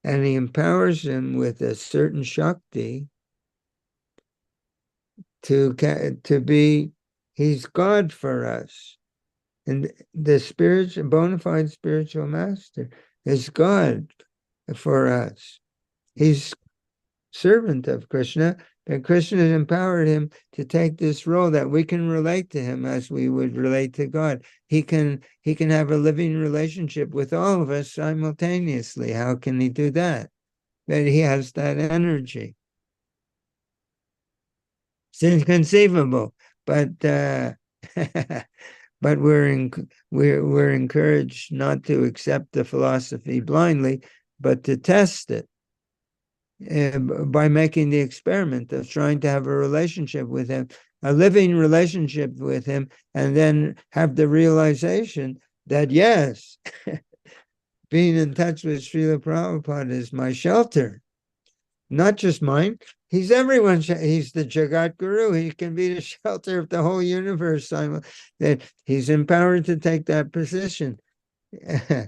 and he empowers him with a certain shakti to be, he's God for us. And the spiritual, bona fide spiritual master is God for us. He's servant of Krishna, and Krishna has empowered him to take this role that we can relate to him as we would relate to God. He can have a living relationship with all of us simultaneously. How can he do that? But he has that energy. It's inconceivable, but but we're encouraged not to accept the philosophy blindly, but to test it by making the experiment of trying to have a relationship with him, a living relationship with him, and then have the realization that yes, being in touch with Srila Prabhupada is my shelter. Not just mine. He's everyone's. He's the Jagat Guru. He can be the shelter of the whole universe. That he's empowered to take that position. Yeah.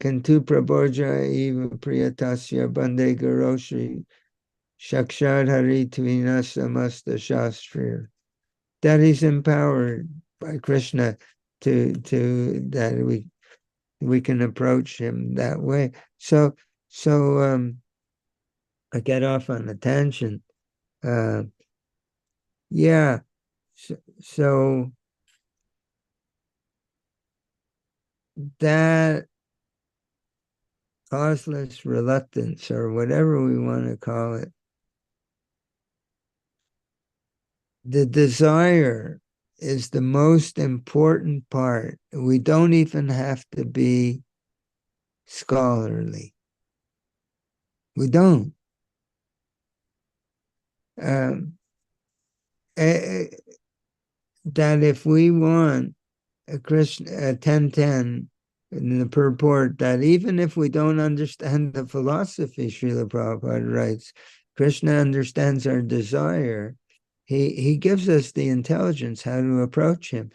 Kantu Prabodja eva priyatasya bande garoshi shakshad hari tvina samasta shastrir. That he's empowered by Krishna to that we can approach him that way. So I get off on a tangent. Yeah. So that causeless reluctance, or whatever we want to call it, the desire is the most important part. We don't even have to be scholarly. We don't. That if we want a Krishna 10:10 in the purport, that even if we don't understand the philosophy, Srila Prabhupada writes, Krishna understands our desire. He gives us the intelligence how to approach him.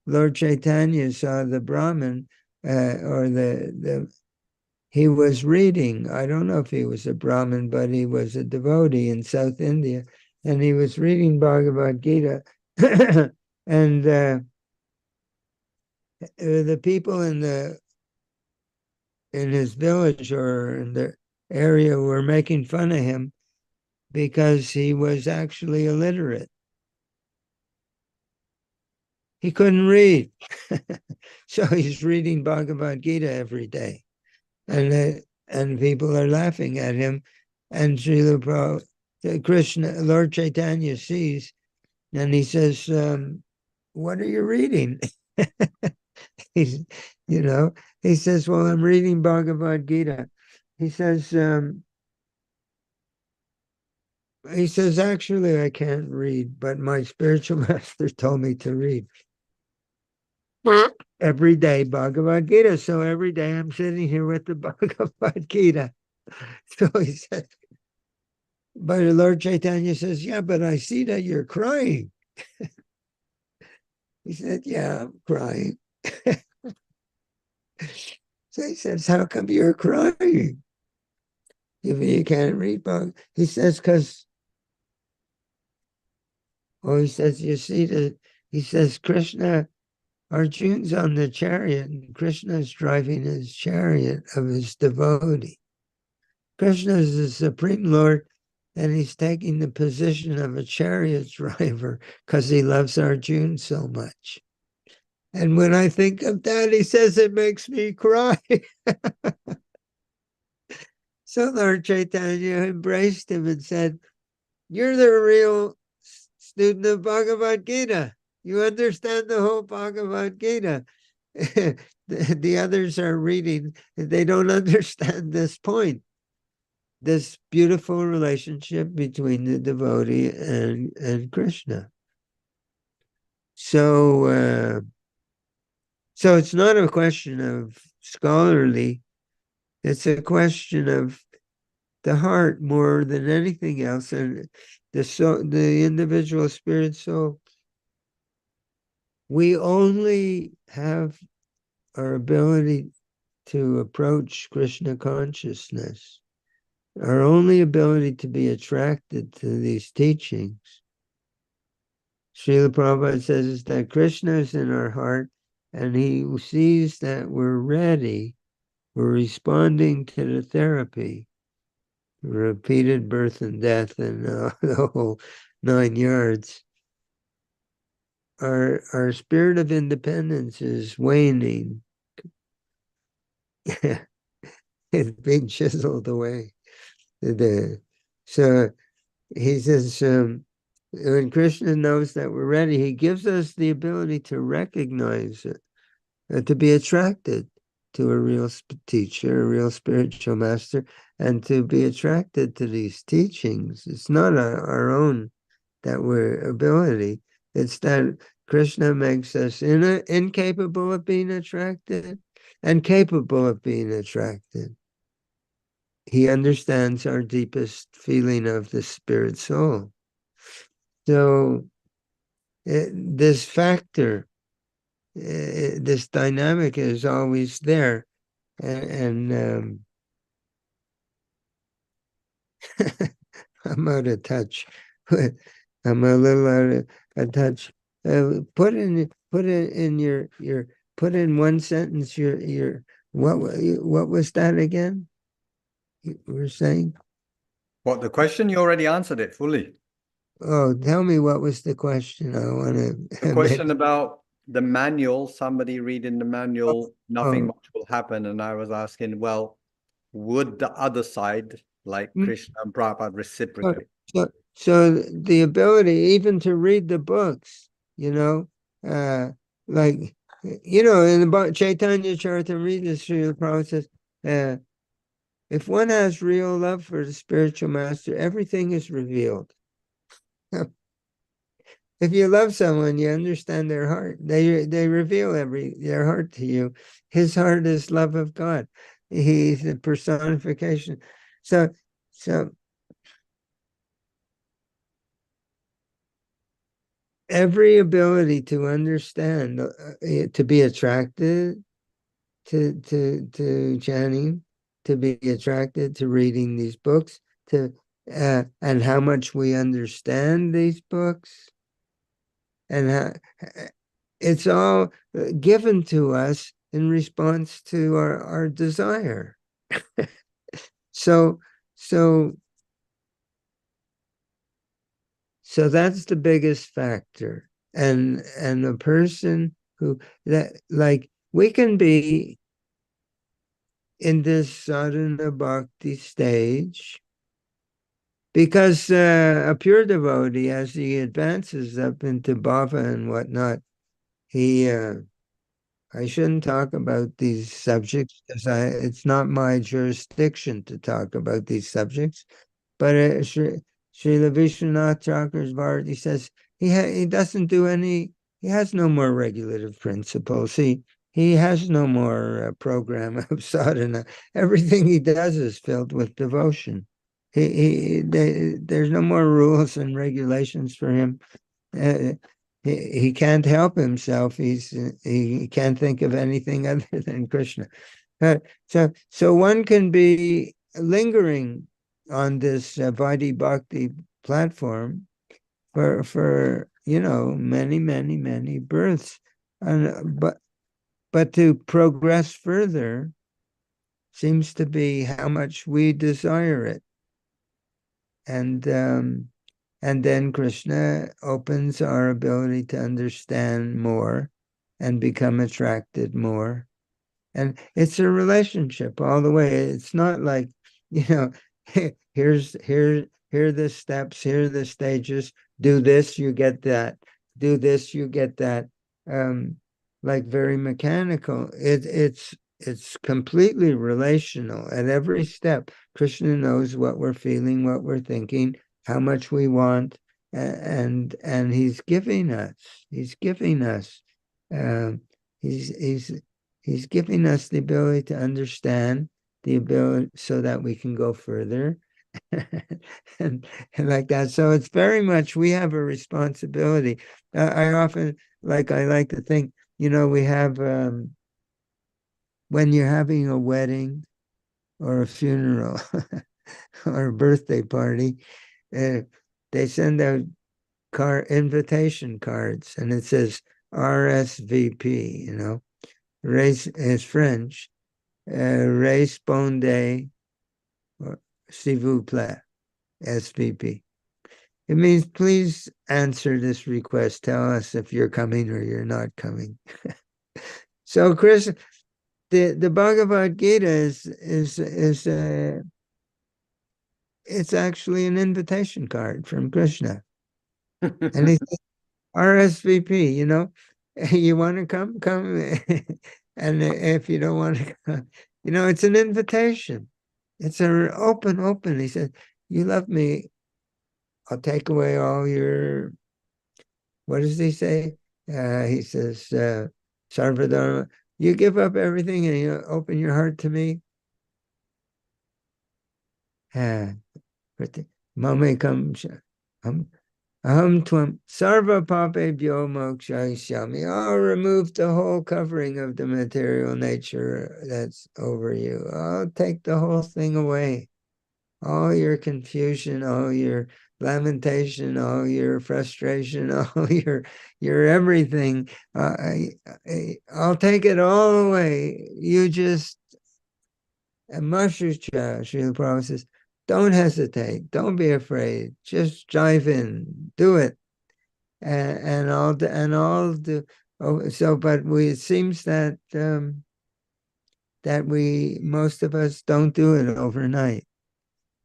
Lord Chaitanya saw the Brahmin, or he was reading. I don't know if he was a Brahmin, but he was a devotee in South India, and he was reading Bhagavad Gita, and the people in his village or in the area were making fun of him because he was actually illiterate. He couldn't read. So he's reading Bhagavad Gita every day. And people are laughing at him. And Srila Krishna, Lord Chaitanya sees, and he says, what are you reading? He says, well, I'm reading Bhagavad Gita. He says, actually, I can't read, but my spiritual master told me to read every day Bhagavad Gita. So every day I'm sitting here with the Bhagavad Gita. So he said, but Lord Chaitanya says, yeah, but I see that you're crying. He said, yeah, I'm crying. So he says, how come you're crying if you can't read Bhagavad? He says, because, he says, you see, he says, Krishna, Arjuna's on the chariot, and Krishna's driving his chariot of his devotee. Krishna is the Supreme Lord, and he's taking the position of a chariot driver because he loves Arjuna so much. And when I think of that, he says, it makes me cry. So Lord Chaitanya embraced him and said, you're the real student of Bhagavad Gita. You understand the whole Bhagavad Gita. The others are reading, they don't understand this point. This beautiful relationship between the devotee and Krishna. So it's not a question of scholarly, it's a question of the heart more than anything else, and the soul, the individual spirit soul. We only have our ability to approach Krishna consciousness, our only ability to be attracted to these teachings. Srila Prabhupada says is that Krishna is in our heart, and he sees that we're ready, we're responding to the therapy, repeated birth and death, and the whole 9 yards. Our spirit of independence is waning. It's being chiseled away. So he says, when Krishna knows that we're ready, he gives us the ability to recognize it, to be attracted to a real teacher, a real spiritual master, and to be attracted to these teachings. It's not our own that we're ability. It's that Krishna makes us incapable of being attracted and capable of being attracted. He understands our deepest feeling of the spirit soul. So this factor, this dynamic is always there. And I'm out of touch. I'm a little out of touch. Put in one sentence your what was that again? You were saying? What, the question? You already answered it fully. Oh, tell me what was the question. I want The to question about the manual, somebody reading the manual, nothing much will happen. And I was asking, well, would the other side, like Krishna and Prabhupada, reciprocate? So the ability even to read the books, like, in the Chaitanya Charitamrita, Srila Prabhupada says, if one has real love for the spiritual master, everything is revealed. If you love someone, you understand their heart. They reveal their heart to you. His heart is love of God. He's the personification. So every ability to understand, to be attracted to chanting, to be attracted to reading these books, and how much we understand these books, and how it's all given to us in response to our desire. So that's the biggest factor. And a person we can be in this sadhana bhakti stage because a pure devotee, as he advances up into bhava and whatnot, I shouldn't talk about these subjects because it's not my jurisdiction to talk about these subjects. But Srila Vishwanath Chakravarti says he doesn't do any. He has no more regulative principles. He has no more program of sadhana. Everything he does is filled with devotion. There's no more rules and regulations for him. He can't help himself. He can't think of anything other than Krishna. So one can be lingering on this Vaidhi Bhakti platform for many births, but to progress further seems to be how much we desire it, and then Krishna opens our ability to understand more and become attracted more. And it's a relationship all the way. It's not like, here are the steps, here are the stages. Do this, you get that. Do this, you get that. Like very mechanical. It's completely relational. At every step, Krishna knows what we're feeling, what we're thinking, how much we want, and he's giving us. He's giving us. He's giving us the ability to understand, the ability so that we can go further, and like that. So it's very much, we have a responsibility. I often, I like to think, we have, when you're having a wedding or a funeral or a birthday party, they send out invitation cards, and it says RSVP, race is French, répondez, s'il vous plaît, SVP. It means please answer this request. Tell us if you're coming or you're not coming. So, Chris, the Bhagavad Gita is it's actually an invitation card from Krishna, and he says RSVP. You want to come, and if you don't want to come, it's an invitation. It's an open. He said, "You love me, I'll take away all your." What does he say? He says, Sarvadharma, you give up everything and you open your heart to me. Mame kam aham tvam sarva papebhyo mokshayishyami. I'll remove the whole covering of the material nature that's over you. I'll take the whole thing away. All your confusion, all your lamentation, all your frustration, all your everything. I'll take it all away. You just, and Mashucha, Srila Prabhupada says, don't hesitate. Don't be afraid. Just dive in. Do it. And all do. Oh, so, but it seems that that most of us don't do it overnight.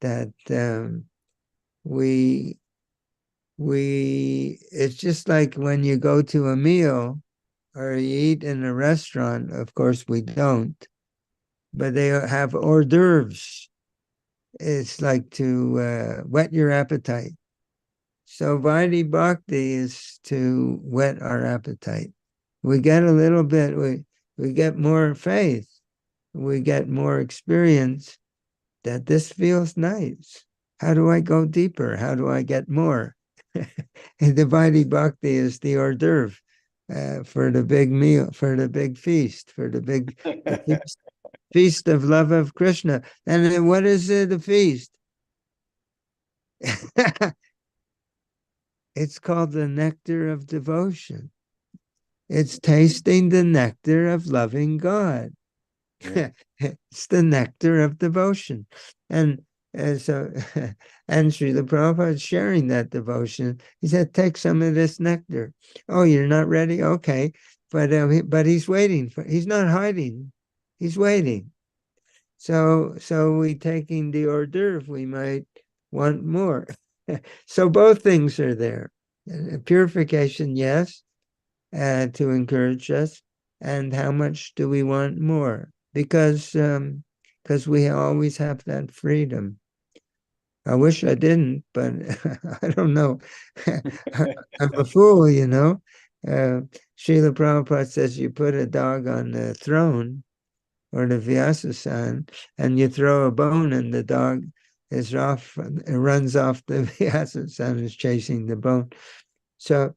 That it's just like when you go to a meal or you eat in a restaurant. Of course we don't, but they have hors d'oeuvres. It's like to whet your appetite. So Vaidhi Bhakti is to whet our appetite. We get a little bit, we get more faith, we get more experience, that this feels nice. How do I go deeper? How do I get more? The Vaidhi Bhakti is the hors d'oeuvre for the big meal, for the big feast, for the big feast of love of Krishna. And then what is the feast? It's called the nectar of devotion. It's tasting the nectar of loving God. It's the nectar of devotion. And so, and Srila Prabhupada sharing that devotion, he said, take some of this nectar. Oh, you're not ready? Okay. But he's waiting he's not hiding. He's waiting. So we taking the hors d'oeuvre, we might want more. So both things are there. Purification, yes, to encourage us. And how much do we want more? Because we always have that freedom. I wish I didn't, but I don't know. I'm a fool, Srila Prabhupada says you put a dog on the throne or the Vyasa-san and you throw a bone and the dog is off, runs off. The Vyasa-san is chasing the bone. So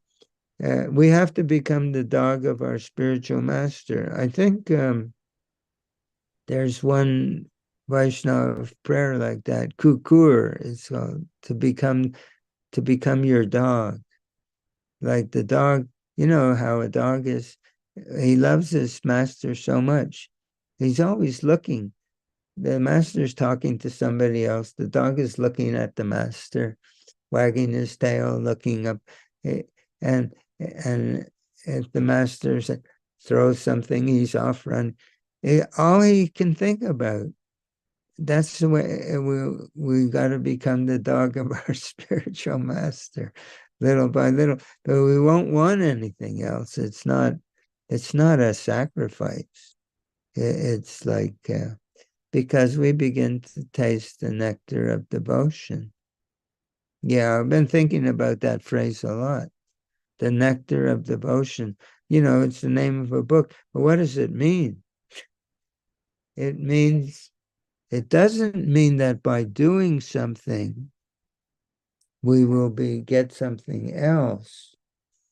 we have to become the dog of our spiritual master. I think there's one Vaishnava prayer like that. Kukur is called, to become your dog. Like the dog, how a dog is. He loves his master so much. He's always looking. The master's talking to somebody else. The dog is looking at the master, wagging his tail, looking up. And if the master throws something, he's off run. All he can think about. That's the way we got to become the dog of our spiritual master, little by little. But we won't want anything else. It's not a sacrifice. It's like because we begin to taste the nectar of devotion. Yeah, I've been thinking about that phrase a lot. The nectar of devotion. It's the name of a book. But what does it mean? It means It doesn't mean that by doing something, we will get something else.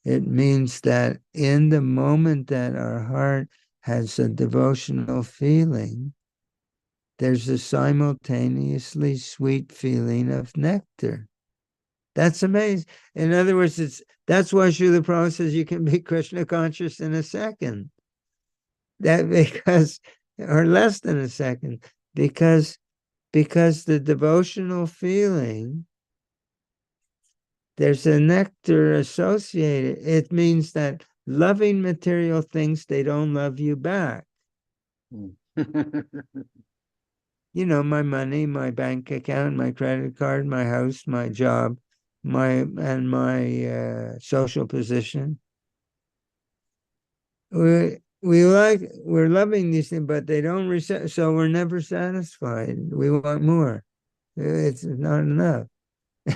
It means that in the moment that our heart has a devotional feeling, there's a simultaneously sweet feeling of nectar. That's amazing. In other words, that's why Srila Prabhupada says you can be Krishna conscious in a second. That because, or less than a second, because the devotional feeling, there's a nectar associated. It means that loving material things, they don't love you back. You know, my money, my bank account, my credit card, my house, my job, my social position. We're loving these things, but they don't so we're never satisfied. We want more. It's not enough.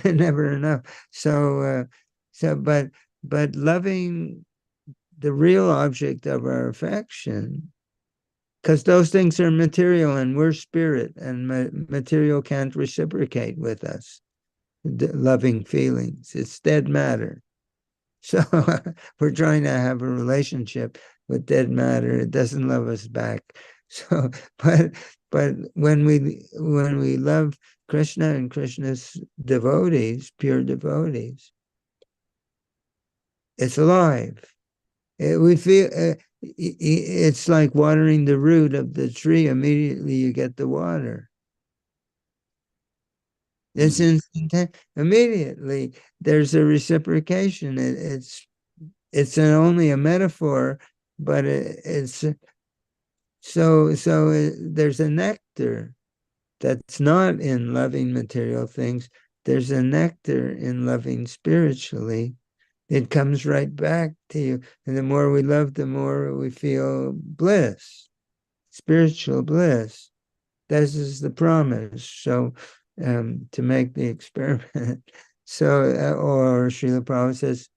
Never enough. But loving the real object of our affection, because those things are material and we're spirit, and material can't reciprocate with us. Loving feelings, it's dead matter. So we're trying to have a relationship with dead matter. It doesn't love us back. So, but when we love Krishna and Krishna's devotees, pure devotees, it's alive. We feel it's like watering the root of the tree. Immediately you get the water. It's instantaneous. Immediately there's a reciprocation. It's only a metaphor, but it's so there's a nectar that's not in loving material things. There's a nectar in loving spiritually. It comes right back to you. And the more we love, the more we feel bliss, spiritual bliss. This is the promise. So to make the experiment. So, or Srila Prabhupada says,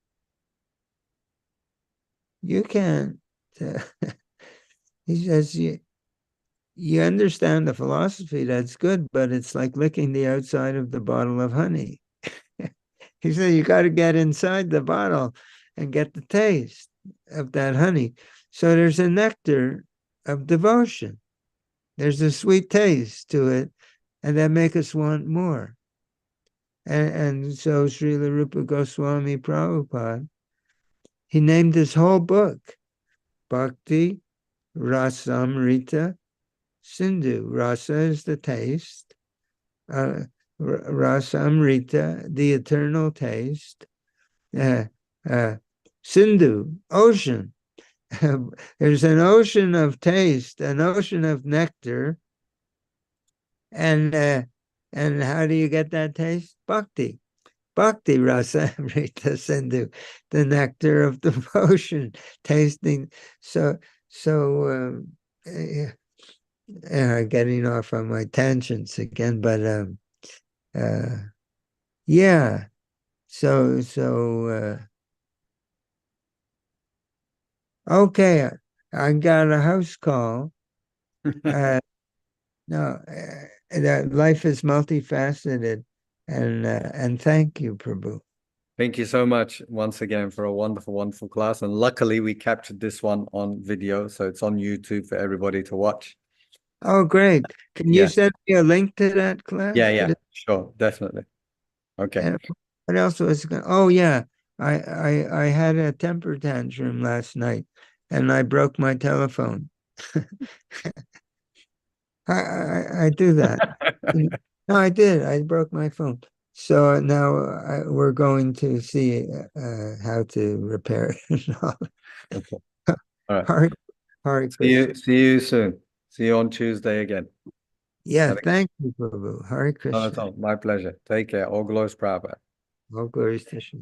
you can't, he says, you understand the philosophy, that's good, but it's like licking the outside of the bottle of honey. He said, you got to get inside the bottle and get the taste of that honey. So there's a nectar of devotion. There's a sweet taste to it, and that makes us want more. And so Srila Rupa Goswami Prabhupada, he named his whole book, Bhakti Rasamrita Sindhu. Rasa is the taste. Rasamrita, the eternal taste. Sindhu, ocean. There's an ocean of taste, an ocean of nectar. And how do you get that taste? Bhakti. Bhakti Rasa Amrita Sindhu, the nectar of devotion, tasting. Getting off on my tangents again, but yeah. Okay, I got a house call. No, life is multifaceted, and thank you, Prabhu. Thank you so much once again for a wonderful, wonderful class. And luckily we captured this one on video, so it's on YouTube for everybody to watch. Oh, great. Can you send me a link to that class? Yeah, sure, definitely. Okay. And what else was going? Oh, yeah. I had a temper tantrum last night, and I broke my telephone. I do that. No, I did. I broke my phone. So now we're going to see how to repair it. Okay. All right. Hare See you soon. See you on Tuesday again. Yeah, thank you, Prabhu. Hare Krishna. My pleasure. Take care. All glories, Prabhupada. All glories to Krishna.